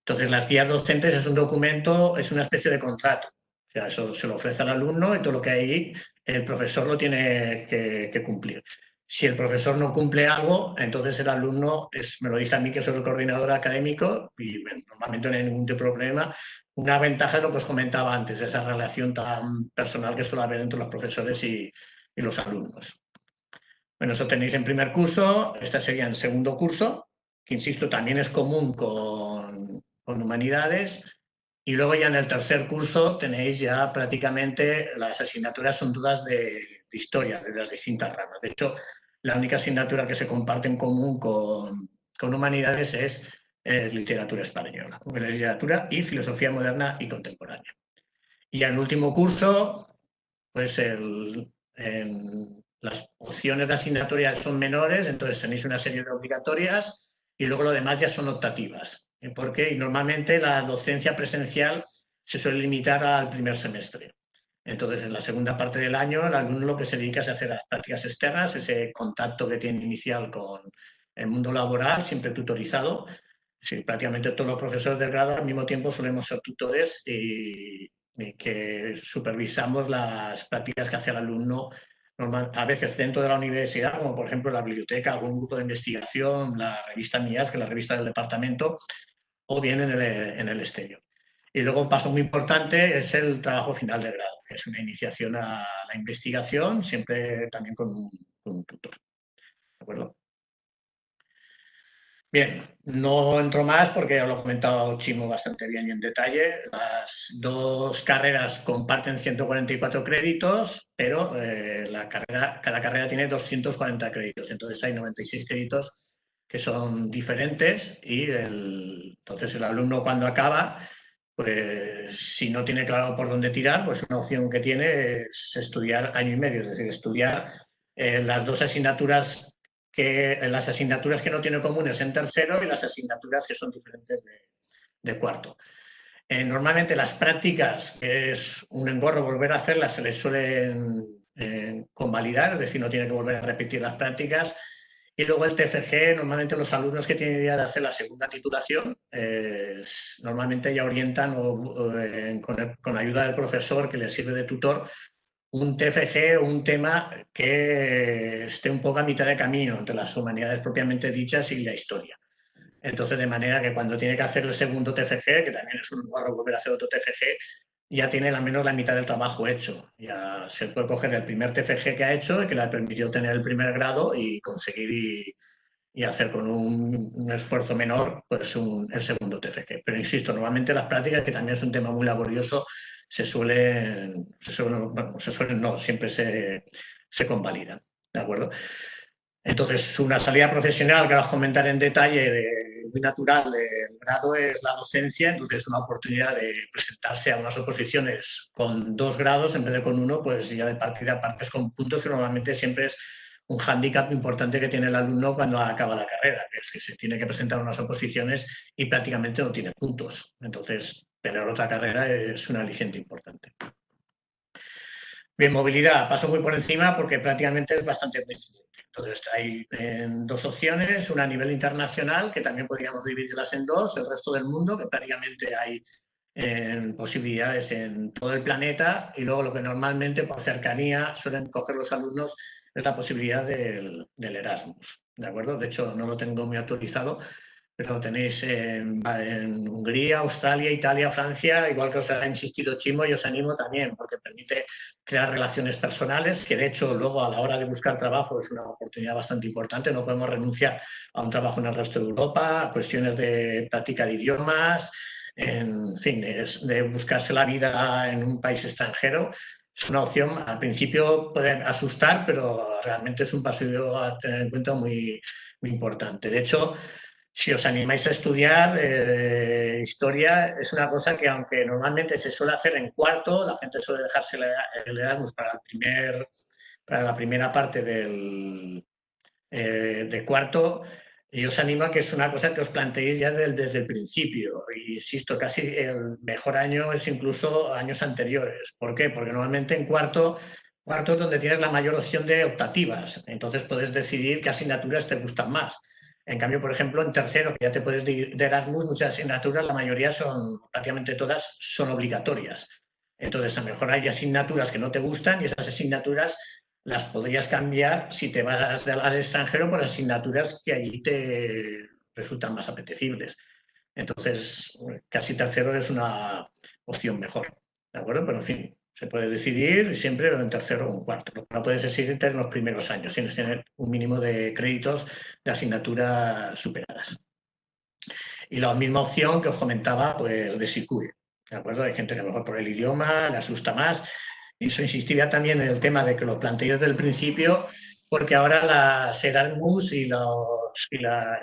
Entonces, las guías docentes es un documento, es una especie de contrato. O sea, eso se lo ofrece al alumno y todo lo que hay ahí, el profesor lo tiene que cumplir. Si el profesor no cumple algo, entonces el alumno, me lo dice a mí que soy el coordinador académico y bueno, normalmente no hay ningún tipo de problema. Una ventaja es lo que os comentaba antes, esa relación tan personal que suele haber entre los profesores y los alumnos. Bueno, eso tenéis en primer curso, esta sería en segundo curso, que insisto, también es común con Humanidades, y luego ya en el tercer curso tenéis ya prácticamente, las asignaturas son todas de historia, de las distintas ramas. De hecho, la única asignatura que se comparte en común con Humanidades es literatura española, literatura y filosofía moderna y contemporánea. Y en el último curso, pues las opciones de asignatura son menores, entonces tenéis una serie de obligatorias y luego lo demás ya son optativas. Porque normalmente la docencia presencial se suele limitar al primer semestre. Entonces, en la segunda parte del año, el alumno lo que se dedica es a hacer las prácticas externas, ese contacto que tiene inicial con el mundo laboral, siempre tutorizado. Sí, prácticamente todos los profesores de grado al mismo tiempo solemos ser tutores y que supervisamos las prácticas que hace el alumno a veces dentro de la universidad, como por ejemplo la biblioteca, algún grupo de investigación, la revista MIAS, que es la revista del departamento, o bien en el exterior. Y luego un paso muy importante es el trabajo final de grado, que es una iniciación a la investigación, siempre también con un tutor. ¿De acuerdo? Bien, no entro más porque ya lo ha comentado Chimo bastante bien y en detalle. Las 2 carreras comparten 144 créditos, pero cada carrera tiene 240 créditos. Entonces hay 96 créditos que son diferentes y entonces el alumno cuando acaba, pues si no tiene claro por dónde tirar, pues una opción que tiene es estudiar año y medio, es decir, estudiar las 2 asignaturas las asignaturas que no tiene comunes en tercero y las asignaturas que son diferentes de cuarto. Normalmente las prácticas, que es un engorro volver a hacerlas, se les suelen convalidar, es decir, no tiene que volver a repetir las prácticas. Y luego el TFG, normalmente los alumnos que tienen idea de hacer la segunda titulación, normalmente ya orientan con ayuda del profesor que les sirve de tutor, un TFG, un tema que esté un poco a mitad de camino entre las humanidades propiamente dichas y la historia. Entonces, de manera que cuando tiene que hacer el segundo TFG, que también es un engorro volver a hacer otro TFG, ya tiene al menos la mitad del trabajo hecho. Ya se puede coger el primer TFG que ha hecho y que le ha permitido tener el primer grado y conseguir y hacer con un esfuerzo menor pues el segundo TFG. Pero insisto, normalmente las prácticas, que también es un tema muy laborioso, siempre se convalidan, ¿de acuerdo? Entonces, una salida profesional que vas a comentar en detalle, muy natural del grado, es la docencia. Entonces, una oportunidad de presentarse a unas oposiciones con 2 grados en vez de con 1, pues ya de partida partes con puntos, que normalmente siempre es un hándicap importante que tiene el alumno cuando acaba la carrera, que es que se tiene que presentar unas oposiciones y prácticamente no tiene puntos. Entonces, tener otra carrera es un aliciente importante. Bien, movilidad, paso muy por encima porque prácticamente es bastante coincidente. Entonces, hay dos opciones, una a nivel internacional, que también podríamos dividirlas en dos, el resto del mundo, que prácticamente hay posibilidades en todo el planeta, y luego lo que normalmente por cercanía suelen coger los alumnos es la posibilidad del Erasmus, ¿de acuerdo? De hecho, no lo tengo muy actualizado, pero lo tenéis en Hungría, Australia, Italia, Francia, igual que os ha insistido Chimo, y os animo también, porque permite crear relaciones personales, que de hecho luego a la hora de buscar trabajo es una oportunidad bastante importante, no podemos renunciar a un trabajo en el resto de Europa, cuestiones de práctica de idiomas, en fin, es de buscarse la vida en un país extranjero. Es una opción, al principio puede asustar, pero realmente es un paso a tener en cuenta muy, muy importante. De hecho, si os animáis a estudiar historia, es una cosa que aunque normalmente se suele hacer en cuarto, la gente suele dejarse el Erasmus para la primera parte de cuarto, y os animo a que es una cosa que os planteéis ya desde el principio. Y insisto, casi el mejor año es incluso años anteriores. ¿Por qué? Porque normalmente en cuarto es donde tienes la mayor opción de optativas. Entonces puedes decidir qué asignaturas te gustan más. En cambio, por ejemplo, en tercero, que ya te puedes ir de Erasmus, muchas asignaturas, la mayoría prácticamente todas son obligatorias. Entonces, a lo mejor hay asignaturas que no te gustan y esas asignaturas las podrías cambiar si te vas al extranjero por asignaturas que allí te resultan más apetecibles. Entonces, casi tercero es una opción mejor, ¿de acuerdo? Pero, en fin, se puede decidir siempre en tercero o en cuarto. Lo que no puedes decidir en los primeros años, tienes que tener un mínimo de créditos de asignaturas superadas. Y la misma opción que os comentaba, pues de SICUE, ¿de acuerdo? Hay gente que a lo mejor por el idioma le asusta más. Y eso insistiría también en el tema de que lo planteé desde el principio, porque ahora las Erasmus y las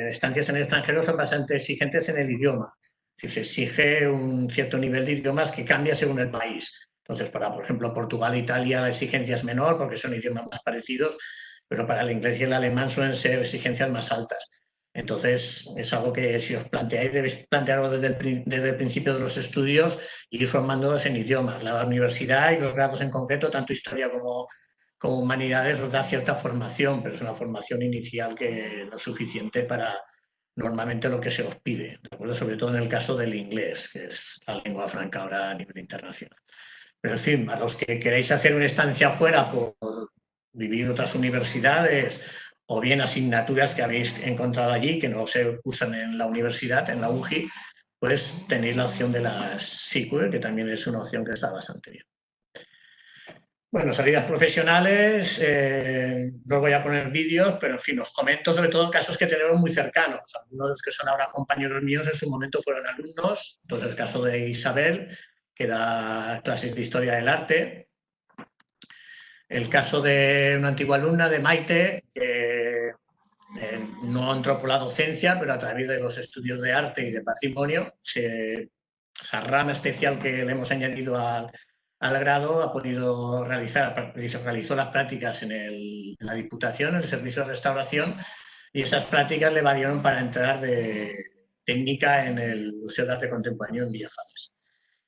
estancias en el extranjero son bastante exigentes en el idioma. Si se exige un cierto nivel de idiomas que cambia según el país. Entonces, para, por ejemplo, Portugal e Italia la exigencia es menor porque son idiomas más parecidos, pero para el inglés y el alemán suelen ser exigencias más altas. Entonces, es algo que si os planteáis, debéis plantearlo desde el principio de los estudios y ir formándoos en idiomas. La universidad y los grados en concreto, tanto historia como humanidades, os da cierta formación, pero es una formación inicial que no es suficiente para normalmente lo que se os pide, ¿de acuerdo? Sobre todo en el caso del inglés, que es la lengua franca ahora a nivel internacional. Pero en fin, a los que queréis hacer una estancia fuera por vivir otras universidades o bien asignaturas que habéis encontrado allí que no se usan en la universidad, en la UGI, pues tenéis la opción de las SICUE, que también es una opción que está bastante bien. Bueno, salidas profesionales, no os voy a poner vídeos, pero en fin, os comento sobre todo casos que tenemos muy cercanos. Algunos que son ahora compañeros míos en su momento fueron alumnos. Entonces, el caso de Isabel, que da clases de Historia del Arte. El caso de una antigua alumna, de Maite, que no entró por la docencia, pero a través de los estudios de arte y de patrimonio, esa rama especial que le hemos añadido al grado, ha podido realizó las prácticas en la Diputación, en el Servicio de Restauración, y esas prácticas le valieron para entrar de técnica en el Museo de Arte Contemporáneo en Villafares.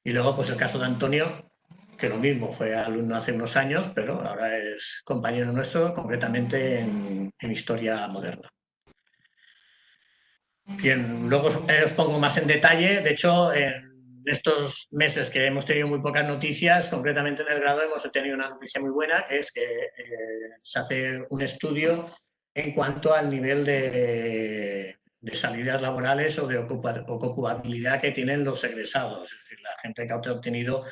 Y luego, pues el caso de Antonio, que lo mismo, fue alumno hace unos años, pero ahora es compañero nuestro, concretamente en Historia Moderna. Bien, luego os pongo más en detalle. De hecho, en estos meses que hemos tenido muy pocas noticias, concretamente en el grado hemos tenido una noticia muy buena, que es que se hace un estudio en cuanto al nivel de salidas laborales o de ocupabilidad que tienen los egresados, es decir, la gente que ha obtenido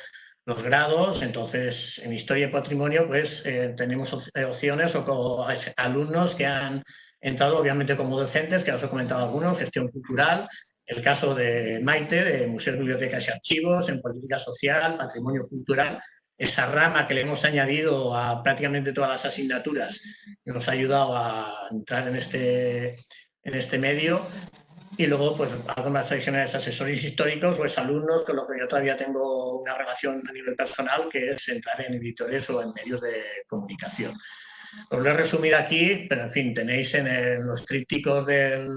los grados. Entonces, en Historia y Patrimonio, pues tenemos opciones o alumnos que han entrado obviamente como docentes, que os he comentado algunos, gestión cultural, el caso de Maite, de Museos, Bibliotecas y Archivos, en política social, patrimonio cultural, esa rama que le hemos añadido a prácticamente todas las asignaturas, que nos ha ayudado a entrar en este medio. Y luego, pues, algo más tradicionales, asesores históricos o exalumnos, con lo que yo todavía tengo una relación a nivel personal, que es entrar en editores o en medios de comunicación. Os lo he resumido aquí, pero en fin, tenéis en los trípticos del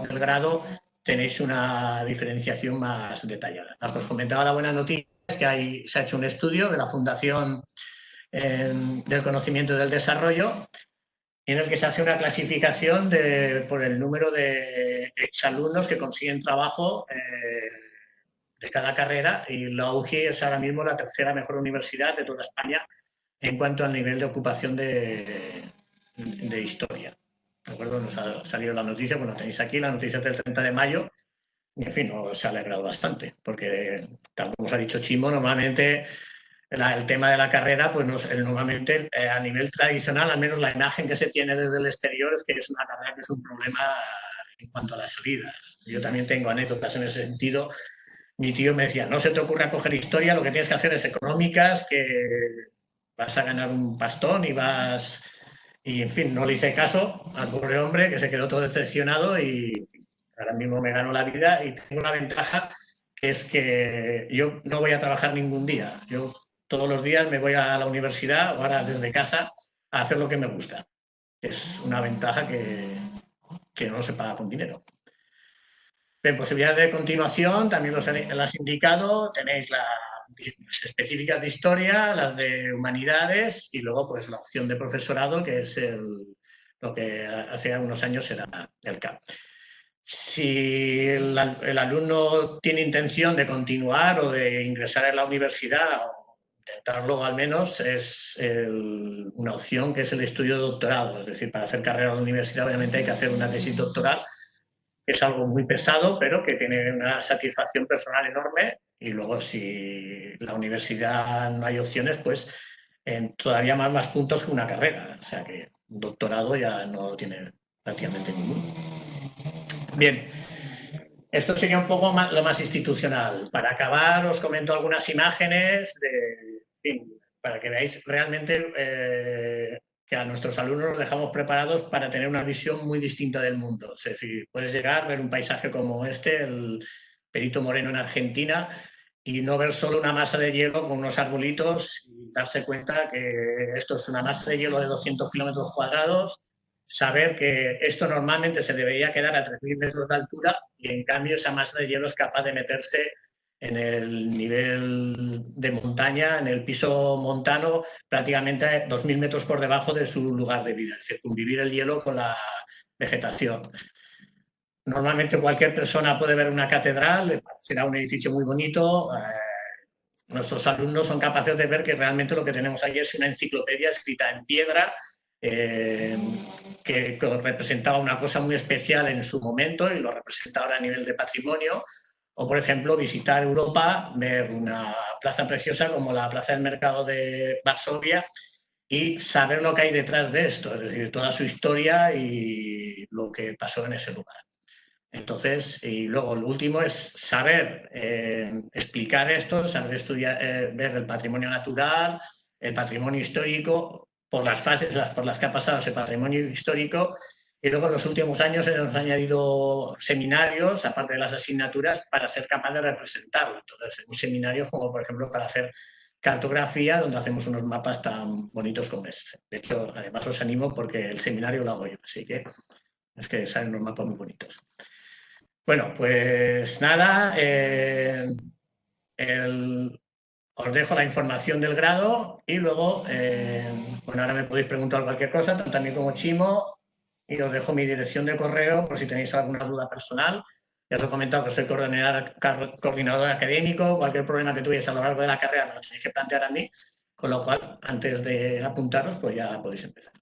grado, tenéis una diferenciación más detallada. Os comentaba la buena noticia, es que se ha hecho un estudio de la Fundación del Conocimiento y del Desarrollo, en el que se hace una clasificación por el número de exalumnos que consiguen trabajo de cada carrera, y la UGI es ahora mismo la tercera mejor universidad de toda España en cuanto al nivel de ocupación de historia. ¿De acuerdo? Nos ha salido la noticia, bueno, tenéis aquí la noticia del 30 de mayo, y en fin, nos ha alegrado bastante, porque tal como os ha dicho Chimo, normalmente el tema de la carrera, pues normalmente a nivel tradicional, al menos la imagen que se tiene desde el exterior es que es una carrera que es un problema en cuanto a las salidas. Yo también tengo anécdotas en ese sentido. Mi tío me decía, no se te ocurra coger historia, lo que tienes que hacer es económicas, que vas a ganar un pastón y vas... Y, en fin, no le hice caso al pobre hombre, que se quedó todo decepcionado, y ahora mismo me gano la vida y tengo una ventaja, que es que yo no voy a trabajar ningún día. Yo todos los días me voy a la universidad, ahora desde casa, a hacer lo que me gusta. Es una ventaja que no se paga con dinero. En posibilidades de continuación, también las he indicado, tenéis las específicas de historia, las de humanidades, y luego pues la opción de profesorado, que es lo que hace algunos años era el CAP. Si el alumno tiene intención de continuar o de ingresar en la universidad, o intentarlo al menos, es una opción que es el estudio de doctorado. Es decir, para hacer carrera en la universidad obviamente hay que hacer una tesis doctoral. Es algo muy pesado, pero que tiene una satisfacción personal enorme, y luego si la universidad no hay opciones, pues todavía más puntos que una carrera. O sea que un doctorado ya no lo tiene prácticamente ninguno. Bien, esto sería un poco lo más institucional. Para acabar, os comento algunas imágenes para que veáis realmente que a nuestros alumnos los dejamos preparados para tener una visión muy distinta del mundo. Es decir, puedes llegar a ver un paisaje como este, el Perito Moreno en Argentina, y no ver solo una masa de hielo con unos arbolitos, y darse cuenta que esto es una masa de hielo de 200 kilómetros cuadrados, saber que esto normalmente se debería quedar a 3.000 metros de altura, y en cambio esa masa de hielo es capaz de meterse en el nivel de montaña, en el piso montano, prácticamente 2.000 metros por debajo de su lugar de vida, es decir, convivir el hielo con la vegetación. Normalmente cualquier persona puede ver una catedral, será un edificio muy bonito. Nuestros alumnos son capaces de ver que realmente lo que tenemos ahí es una enciclopedia escrita en piedra, que representaba una cosa muy especial en su momento y lo representa ahora a nivel de patrimonio. O, por ejemplo, visitar Europa, ver una plaza preciosa como la Plaza del Mercado de Varsovia, y saber lo que hay detrás de esto, es decir, toda su historia y lo que pasó en ese lugar. Entonces, y luego lo último es saber explicar esto, saber estudiar, ver el patrimonio natural, el patrimonio histórico, por las fases por las que ha pasado ese patrimonio histórico. Y luego en los últimos años hemos añadido seminarios, aparte de las asignaturas, para ser capaz de representarlo. Entonces, un seminario como, por ejemplo, para hacer cartografía, donde hacemos unos mapas tan bonitos como este. De hecho, además os animo porque el seminario lo hago yo, así que es que salen unos mapas muy bonitos. Bueno, pues nada, os dejo la información del grado, y luego, bueno, ahora me podéis preguntar cualquier cosa, tanto a mí como Chimo, y os dejo mi dirección de correo por si tenéis alguna duda personal. Ya os he comentado que soy coordinador académico. Cualquier problema que tuviese a lo largo de la carrera me lo tenéis que plantear a mí, con lo cual, antes de apuntaros, pues ya podéis empezar.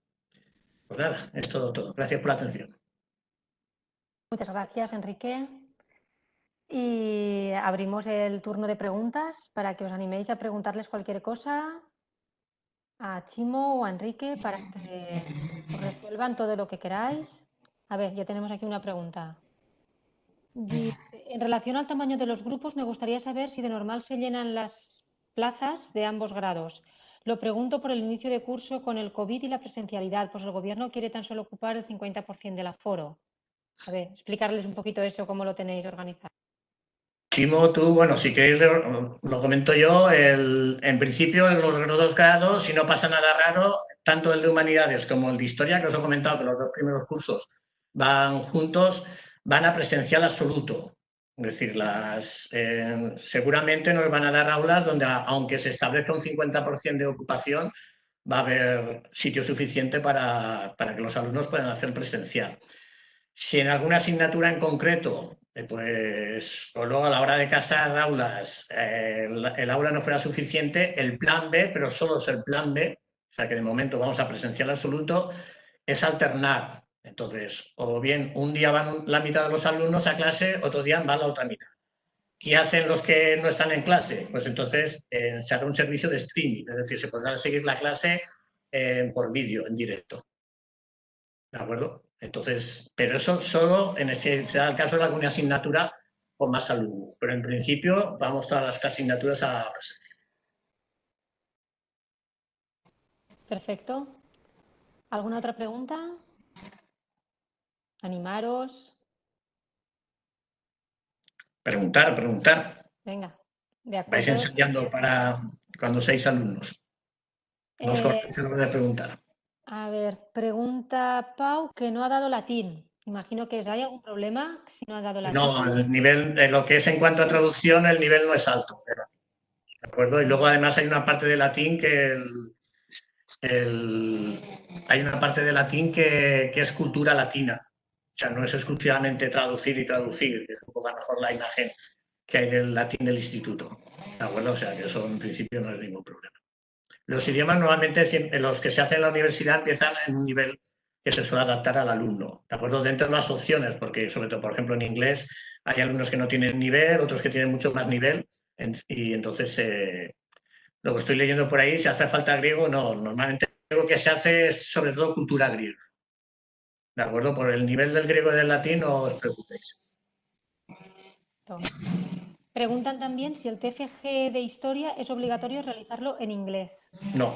Pues nada, es todo. Gracias por la atención. Muchas gracias, Enrique. Y abrimos el turno de preguntas para que os animéis a preguntarles cualquier cosa a Chimo o a Enrique para que os resuelvan todo lo que queráis. A ver, ya tenemos aquí una pregunta. Dice, en relación al tamaño de los grupos, me gustaría saber si de normal se llenan las plazas de ambos grados. Lo pregunto por el inicio de curso con el COVID y la presencialidad, pues el gobierno quiere tan solo ocupar el 50% del aforo. A ver, explicarles un poquito eso, cómo lo tenéis organizado. Chimo, tú, bueno, si queréis lo comento yo, en principio en los 2 grados, si no pasa nada raro, tanto el de Humanidades como el de Historia, que os he comentado que los 2 primeros cursos van juntos, van a presencial absoluto. Es decir, seguramente nos van a dar aulas donde, aunque se establezca un 50% de ocupación, va a haber sitio suficiente para que los alumnos puedan hacer presencial. Si en alguna asignatura en concreto, pues solo a la hora de casar aulas, el aula no fuera suficiente, el plan B, pero solo es el plan B, o sea que de momento vamos a presencial absoluto, es alternar. Entonces, o bien un día van la mitad de los alumnos a clase, otro día van la otra mitad. ¿Qué hacen los que no están en clase? Pues entonces se hará un servicio de streaming, es decir, se podrá seguir la clase por vídeo, en directo. ¿De acuerdo? Entonces, pero eso solo será el caso de alguna asignatura con más alumnos. Pero en principio vamos todas las asignaturas a presencial. Perfecto. ¿Alguna otra pregunta? Animaros. Preguntar. Venga, de acuerdo. Vais ensayando para cuando seáis alumnos. No os cortéis a la hora de preguntar. A ver, pregunta Pau que no ha dado latín. Imagino que hay algún problema si no ha dado latín. No, el nivel, lo que es en cuanto a traducción, el nivel no es alto. ¿De acuerdo? Y luego además hay una parte de latín que hay una parte de latín que es cultura latina. O sea, no es exclusivamente traducir y traducir, que es un poco mejor la imagen que hay del latín del instituto. ¿De acuerdo? O sea, que eso en principio no es ningún problema. Los idiomas normalmente, los que se hacen en la universidad, empiezan en un nivel que se suele adaptar al alumno. ¿De acuerdo? Dentro de las opciones, porque sobre todo, por ejemplo, en inglés hay alumnos que no tienen nivel, otros que tienen mucho más nivel, y entonces lo que estoy leyendo por ahí, si hace falta griego, no. Normalmente lo que se hace es sobre todo cultura griega. ¿De acuerdo? Por el nivel del griego y del latín no os preocupéis. Preguntan también si el TFG de Historia es obligatorio realizarlo en inglés. No.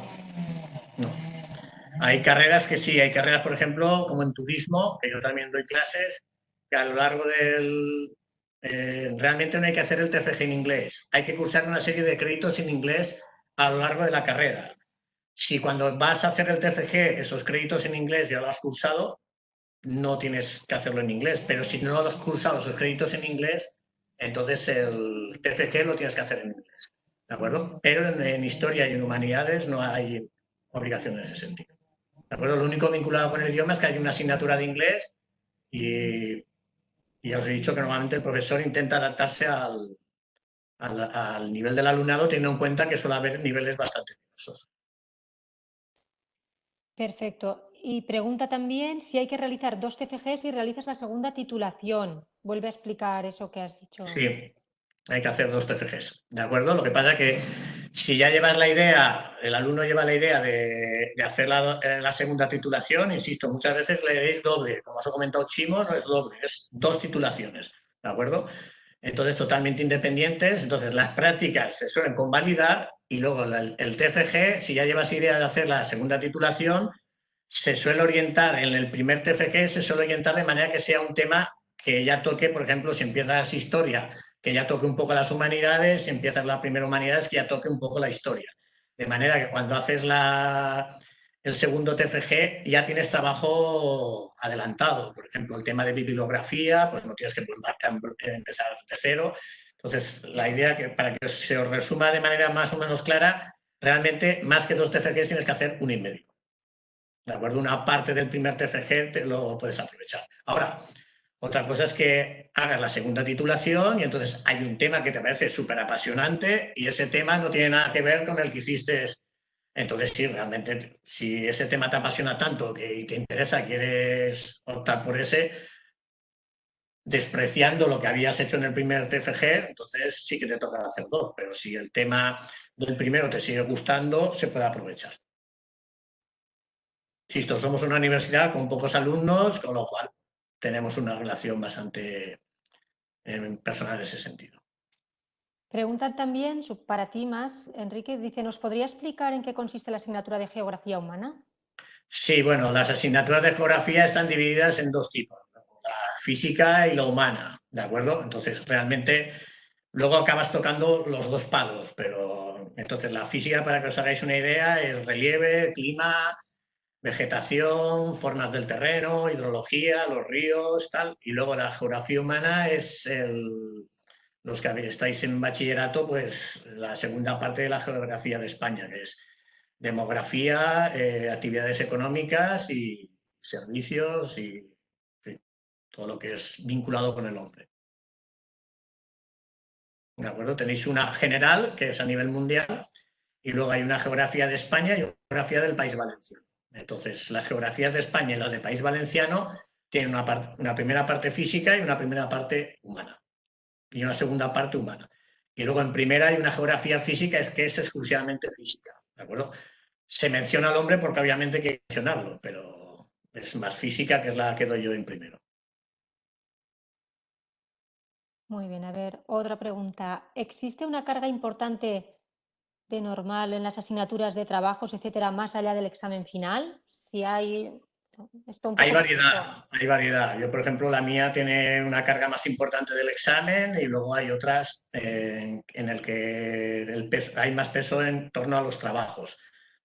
Hay carreras que sí, hay carreras, por ejemplo, como en turismo, que yo también doy clases, que a lo largo del... realmente no hay que hacer el TFG en inglés. Hay que cursar una serie de créditos en inglés a lo largo de la carrera. Si cuando vas a hacer el TFG esos créditos en inglés ya lo has cursado, no tienes que hacerlo en inglés. Pero si no lo has cursado esos créditos en inglés, entonces el TFG lo tienes que hacer en inglés. ¿De acuerdo? Pero en historia y en humanidades no hay obligación en ese sentido. ¿De acuerdo? Lo único vinculado con el idioma es que hay una asignatura de inglés y ya os he dicho que normalmente el profesor intenta adaptarse al nivel del alumnado, teniendo en cuenta que suele haber niveles bastante diversos. Perfecto. Y pregunta también si hay que realizar 2 TFGs si realizas la segunda titulación. Vuelve a explicar eso que has dicho. Sí, hay que hacer 2 TFGs, ¿de acuerdo? Lo que pasa es que si ya llevas la idea, el alumno lleva la idea de hacer la segunda titulación, insisto, muchas veces leeréis doble. Como os he comentado Chimo, no es doble, es 2 titulaciones, ¿de acuerdo? Entonces, totalmente independientes. Entonces, las prácticas se suelen convalidar y luego el TFG, si ya llevas idea de hacer la segunda titulación, se suele orientar en el primer TFG, se suele orientar de manera que sea un tema que ya toque, por ejemplo, si empiezas historia, que ya toque un poco las humanidades, si empiezas la primera humanidades, que ya toque un poco la historia. De manera que cuando haces el segundo TFG ya tienes trabajo adelantado. Por ejemplo, el tema de bibliografía, pues no tienes que empezar de cero. Entonces, la idea que para que se os resuma de manera más o menos clara, realmente más que 2 TFGs tienes que hacer 1 y medio. ¿De acuerdo? Una parte del primer TFG te lo puedes aprovechar. Ahora, otra cosa es que hagas la segunda titulación y entonces hay un tema que te parece súper apasionante y ese tema no tiene nada que ver con el que hiciste. Entonces, sí, realmente, si ese tema te apasiona tanto que te interesa, quieres optar por ese, despreciando lo que habías hecho en el primer TFG, entonces sí que te toca hacer 2. Pero si el tema del primero te sigue gustando, se puede aprovechar. Insisto, somos una universidad con pocos alumnos, con lo cual tenemos una relación bastante personal en ese sentido. Preguntan también, para ti más, Enrique, dice, ¿nos podría explicar en qué consiste la asignatura de Geografía Humana? Sí, bueno, las asignaturas de Geografía están divididas en 2 tipos, la física y la humana, ¿de acuerdo? Entonces, realmente luego acabas tocando los dos palos, pero entonces la física, para que os hagáis una idea, es relieve, clima, vegetación, formas del terreno, hidrología, los ríos, tal. Y luego la geografía humana es los que estáis en bachillerato, pues la segunda parte de la geografía de España, que es demografía, actividades económicas y servicios y en fin, todo lo que es vinculado con el hombre. ¿De acuerdo? Tenéis una general, que es a nivel mundial, y luego hay una geografía de España y una geografía del País Valenciano. Entonces, las geografías de España y las del País Valenciano tienen una primera parte física y una primera parte humana, y una segunda parte humana. Y luego en primera hay una geografía física, que es exclusivamente física, ¿de acuerdo? Se menciona al hombre porque obviamente hay que mencionarlo, pero es más física, que es la que doy yo en primero. Muy bien, a ver, otra pregunta. ¿Existe una carga importante de normal en las asignaturas de trabajos, etcétera, más allá del examen final? Si hay esto un Hay poco... variedad, hay variedad. Yo, por ejemplo, la mía tiene una carga más importante del examen y luego hay otras en el que hay más peso en torno a los trabajos.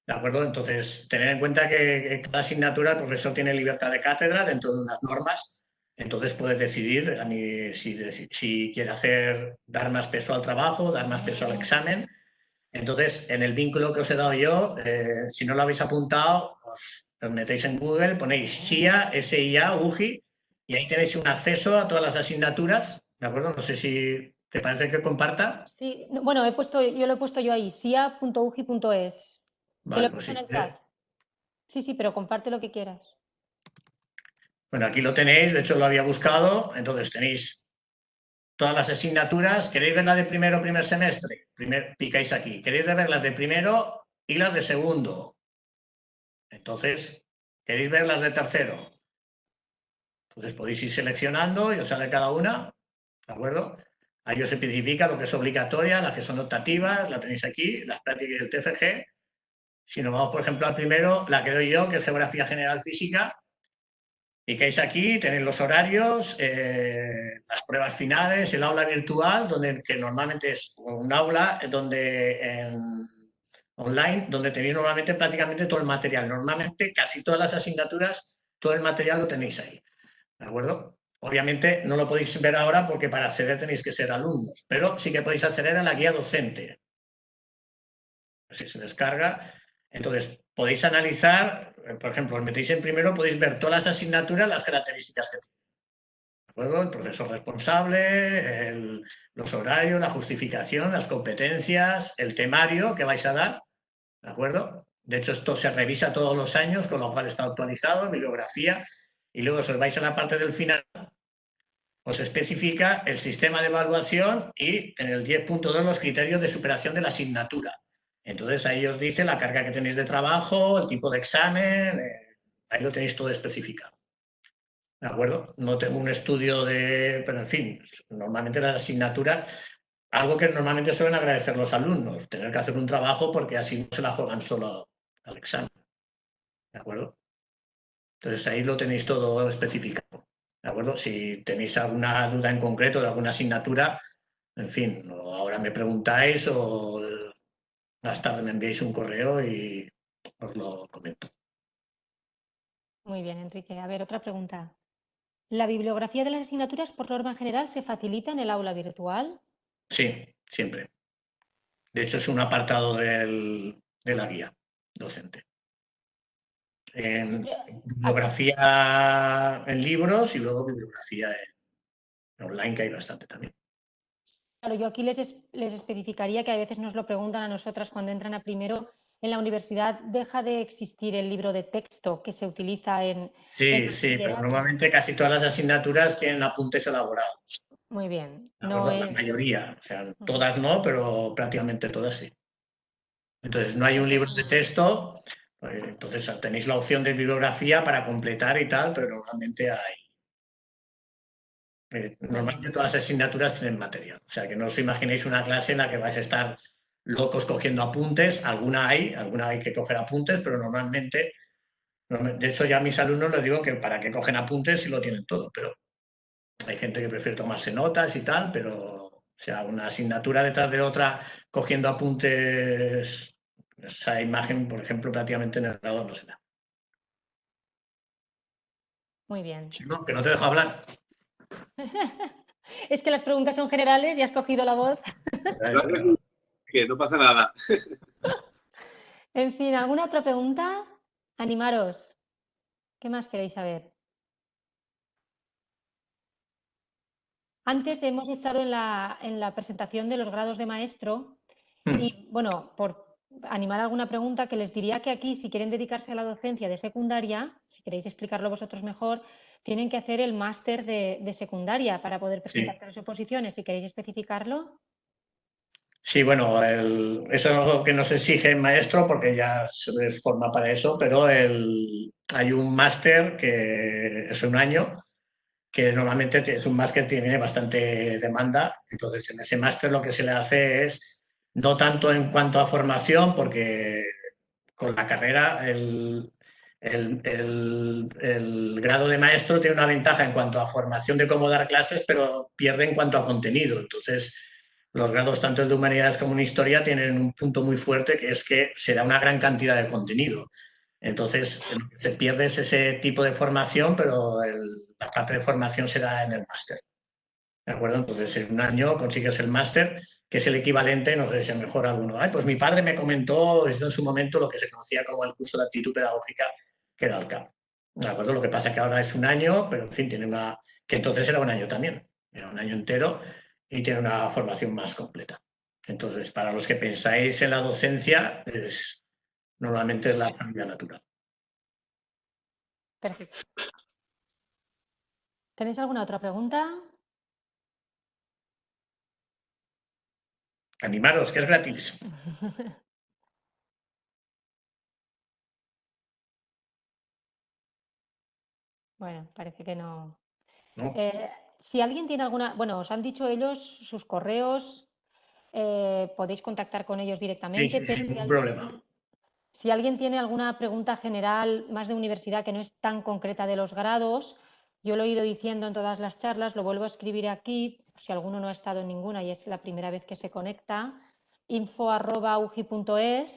¿De acuerdo? Entonces, tener en cuenta que cada asignatura el profesor tiene libertad de cátedra dentro de unas normas, entonces puede decidir si quiere dar más peso al trabajo, dar más peso al examen. Entonces, en el vínculo que os he dado yo, si no lo habéis apuntado, os metéis en Google, ponéis SIA, SIA, UGI, y ahí tenéis un acceso a todas las asignaturas, ¿de acuerdo? No sé si te parece que comparta. Sí, bueno, yo lo he puesto yo ahí, sia.ugi.es. Te lo Vale, he pues puesto sí. en el chat. Sí, sí, pero comparte lo que quieras. Bueno, aquí lo tenéis, de hecho lo había buscado, entonces tenéis todas las asignaturas. ¿Queréis ver las de primer semestre? Picáis aquí. ¿Queréis ver las de primero y las de segundo? Entonces, ¿queréis ver las de tercero? Entonces podéis ir seleccionando y os sale cada una, ¿de acuerdo? Ahí os especifica lo que es obligatoria, las que son optativas, la tenéis aquí, las prácticas del TFG. Si nos vamos, por ejemplo, al primero, la que doy yo, que es Geografía General Física, picáis aquí, tenéis los horarios, las pruebas finales, el aula virtual, que normalmente es un aula online, donde tenéis normalmente prácticamente todo el material. Normalmente casi todas las asignaturas, todo el material lo tenéis ahí. ¿De acuerdo? Obviamente no lo podéis ver ahora porque para acceder tenéis que ser alumnos, pero sí que podéis acceder a la guía docente. Si se descarga, entonces podéis analizar, por ejemplo, os metéis en primero, podéis ver todas las asignaturas, las características que tienen. ¿De acuerdo? El profesor responsable, los horarios, la justificación, las competencias, el temario que vais a dar. ¿De acuerdo? De hecho, esto se revisa todos los años, con lo cual está actualizado, bibliografía, y luego si os vais a la parte del final, os especifica el sistema de evaluación y en el 10.2 los criterios de superación de la asignatura. Entonces ahí os dice la carga que tenéis de trabajo, el tipo de examen, ahí lo tenéis todo especificado. ¿De acuerdo? No tengo un estudio pero en fin, normalmente las asignaturas, algo que normalmente suelen agradecer los alumnos, tener que hacer un trabajo porque así no se la juegan solo al examen. ¿De acuerdo? Entonces ahí lo tenéis todo especificado. ¿De acuerdo? Si tenéis alguna duda en concreto de alguna asignatura, en fin, ahora me preguntáis o más tarde me enviáis un correo y os lo comento. Muy bien, Enrique. A ver, otra pregunta. ¿La bibliografía de las asignaturas por norma general se facilita en el aula virtual? Sí, siempre. De hecho, es un apartado de la guía docente. En bibliografía en libros y luego bibliografía en online, que hay bastante también. Claro, yo aquí les especificaría que a veces nos lo preguntan a nosotras cuando entran a primero. En la universidad deja de existir el libro de texto que se utiliza en... Sí, pero normalmente casi todas las asignaturas tienen apuntes elaborados. Muy bien. No es... La mayoría, o sea, todas no, pero prácticamente todas sí. Entonces, no hay un libro de texto, pues, entonces tenéis la opción de bibliografía para completar y tal, pero normalmente hay... Normalmente todas las asignaturas tienen material. O sea, que no os imaginéis una clase en la que vais a estar locos cogiendo apuntes. Alguna hay que coger apuntes, pero normalmente... De hecho, ya a mis alumnos les digo que para qué cogen apuntes si lo tienen todo, pero hay gente que prefiere tomarse notas y tal, pero sea, una asignatura detrás de otra, cogiendo apuntes, esa imagen, por ejemplo, prácticamente en el grado no se da. Muy bien. No, que no te dejo hablar. Es que las preguntas son generales y has cogido la voz. Que no pasa nada. En fin, ¿alguna otra pregunta? Animaros. ¿Qué más queréis saber? Antes hemos estado en la presentación de los grados de maestro y, bueno, por animar alguna pregunta, que les diría que aquí, si quieren dedicarse a la docencia de secundaria, si queréis explicarlo vosotros mejor, tienen que hacer el máster de secundaria para poder presentar las oposiciones. Si queréis especificarlo. Sí, bueno, eso es algo que nos exige el maestro porque ya se les forma para eso, pero hay un máster que es un año, que normalmente es un máster que tiene bastante demanda. Entonces, en ese máster lo que se le hace es, no tanto en cuanto a formación, porque con la carrera el grado de maestro tiene una ventaja en cuanto a formación de cómo dar clases, pero pierde en cuanto a contenido. Entonces, los grados, tanto el de humanidades como en historia, tienen un punto muy fuerte, que es que se da una gran cantidad de contenido. Entonces, lo que se pierde es ese tipo de formación, pero la parte de formación se da en el máster. ¿De acuerdo? Entonces, en un año consigues el máster, que es el equivalente, no sé si es mejor alguno. Ay, pues mi padre me comentó en su momento lo que se conocía como el curso de actitud pedagógica, que era el CAP. ¿De acuerdo? Lo que pasa es que ahora es un año, pero en fin, tiene que entonces era un año también. Era un año entero y tiene una formación más completa. Entonces, para los que pensáis en la docencia, normalmente es la salida natural. Perfecto. ¿Tenéis alguna otra pregunta? Animaros, que es gratis. Bueno, parece que no. ¿No? Si alguien tiene alguna, bueno, os han dicho ellos sus correos, podéis contactar con ellos directamente, Sí, pero ningún problema. si alguien tiene alguna pregunta general más de universidad que no es tan concreta de los grados, yo lo he ido diciendo en todas las charlas, lo vuelvo a escribir aquí, si alguno no ha estado en ninguna y es la primera vez que se conecta, info@ugi.es,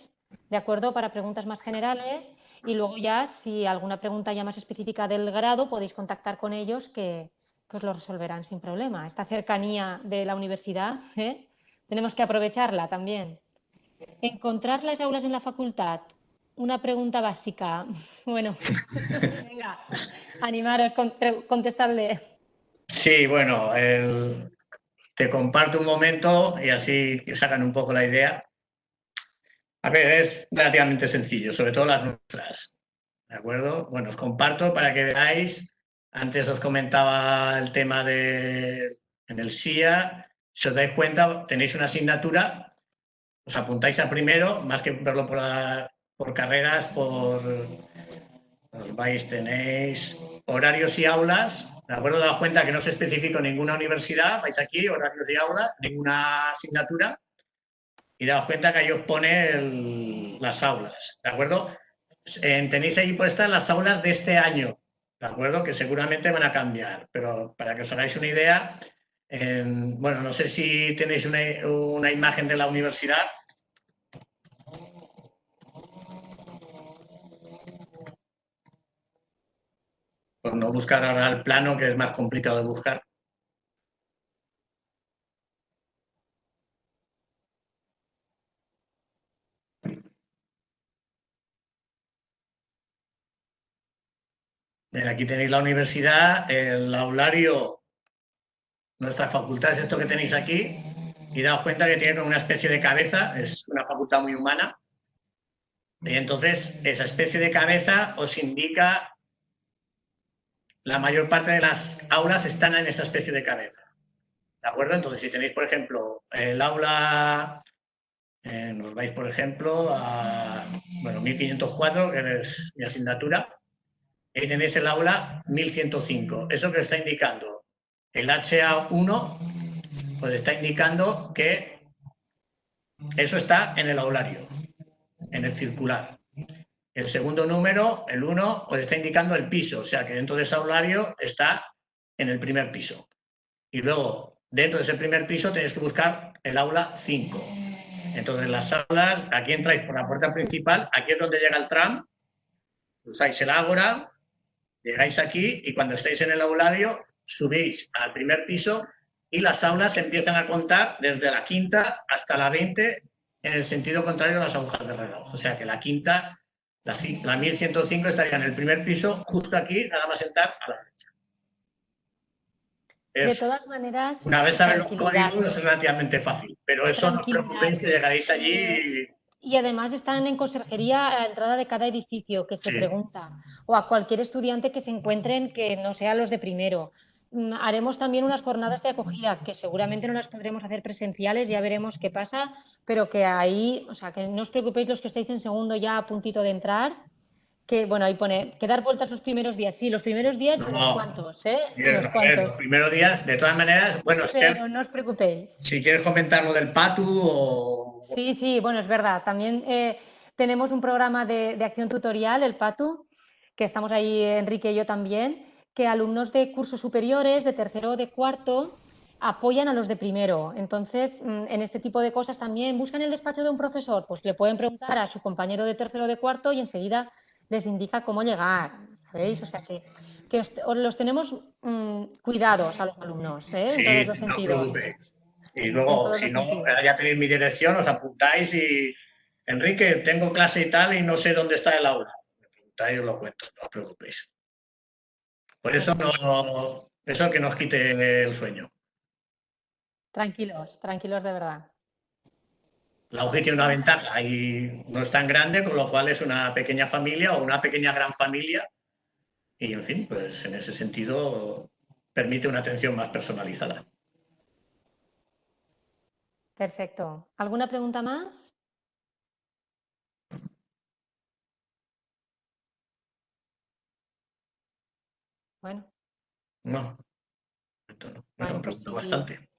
¿de acuerdo? Para preguntas más generales, y luego ya, si alguna pregunta ya más específica del grado, podéis contactar con ellos que os lo resolverán sin problema. Esta cercanía de la universidad, tenemos que aprovecharla también. Encontrar las aulas en la facultad. Una pregunta básica. Bueno, venga, animaros, contestadle. Sí, bueno, te comparto un momento y así que sacan un poco la idea. A ver, es relativamente sencillo, sobre todo las nuestras. ¿De acuerdo? Bueno, os comparto para que veáis. Antes os comentaba el tema en el SIA. Si os dais cuenta, tenéis una asignatura, os apuntáis a primero, más que verlo por carreras, os vais, tenéis horarios y aulas. ¿De acuerdo? Daos cuenta que no se especifica ninguna universidad, vais aquí, horarios y aulas, ninguna asignatura, y daos cuenta que ahí os pone las aulas. ¿De acuerdo? Tenéis ahí puestas las aulas de este año, ¿de acuerdo? Que seguramente van a cambiar, pero para que os hagáis una idea, bueno, no sé si tenéis una imagen de la universidad. Por no buscar ahora el plano, que es más complicado de buscar. Bien, aquí tenéis la universidad, el aulario, nuestra facultad es esto que tenéis aquí, y daos cuenta que tiene como una especie de cabeza, es una facultad muy humana, y entonces esa especie de cabeza os indica, la mayor parte de las aulas están en esa especie de cabeza, ¿de acuerdo? Entonces, si tenéis, por ejemplo, el aula, nos vais, por ejemplo, a, bueno, 1504, que es mi asignatura, ahí tenéis el aula 1105. ¿Eso que está indicando? El HA1 pues está indicando que eso está en el aulario, en el circular. El segundo número, el 1, os está indicando el piso, o sea que dentro de ese aulario está en el primer piso. Y luego, dentro de ese primer piso tenéis que buscar el aula 5. Entonces, las aulas, aquí entráis por la puerta principal, aquí es donde llega el tram, cruzáis el ágora, llegáis aquí y cuando estáis en el aulario subís al primer piso y las aulas empiezan a contar desde la quinta hasta la 20 en el sentido contrario a las agujas de reloj. O sea que la quinta, la 1105 estaría en el primer piso, justo aquí, nada más entrar a la derecha. De todas maneras, una vez sabes los códigos es relativamente fácil, pero eso no os preocupéis que llegaréis allí. Y además están en conserjería a la entrada de cada edificio, que se pregunta, o a cualquier estudiante que se encuentren que no sean los de primero. Haremos también unas jornadas de acogida, que seguramente no las podremos hacer presenciales, ya veremos qué pasa, pero que ahí, o sea, que no os preocupéis los que estáis en segundo ya a puntito de entrar, que, bueno, ahí pone, que dar vueltas los primeros días. Sí, los primeros días unos cuantos, ¿eh? Unos cuantos. Los primeros días, de todas maneras, bueno, pero no os preocupéis. Si quieres comentar lo del PATU o... Sí, bueno, es verdad. También tenemos un programa de acción tutorial, el PATU, que estamos ahí, Enrique y yo también, que alumnos de cursos superiores, de tercero o de cuarto, apoyan a los de primero. Entonces, en este tipo de cosas también buscan el despacho de un profesor, pues le pueden preguntar a su compañero de tercero o de cuarto y enseguida les indica cómo llegar, ¿sabéis? O sea que los tenemos cuidados a los alumnos, en todos los sentidos. Y luego, si no, ya tenéis mi dirección, os apuntáis y... Enrique, tengo clase y tal y no sé dónde está el aula. Me preguntáis y os lo cuento, no os preocupéis. Por eso eso que nos quite el sueño. Tranquilos de verdad. La UGI tiene una ventaja y no es tan grande, con lo cual es una pequeña familia o una pequeña gran familia. Y, en fin, pues en ese sentido permite una atención más personalizada. Perfecto. ¿Alguna pregunta más? Bueno. No. Me han preguntado bastante.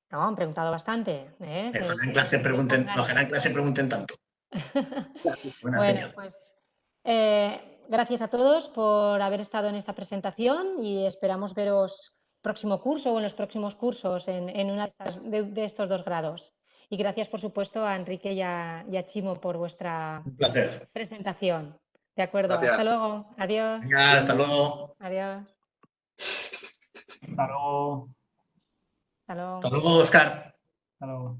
No, han preguntado bastante. Ojalá en clase pregunten tanto. Buena señal. Pues gracias a todos por haber estado en esta presentación y esperamos veros próximo curso o en los próximos cursos en una de estos 2 grados. Y gracias, por supuesto, a Enrique y a Chimo por vuestra presentación. De acuerdo. Gracias. Hasta luego. Adiós. Venga, hasta luego. Adiós. Hasta luego. Hasta luego. Hasta luego, Óscar. Hasta luego.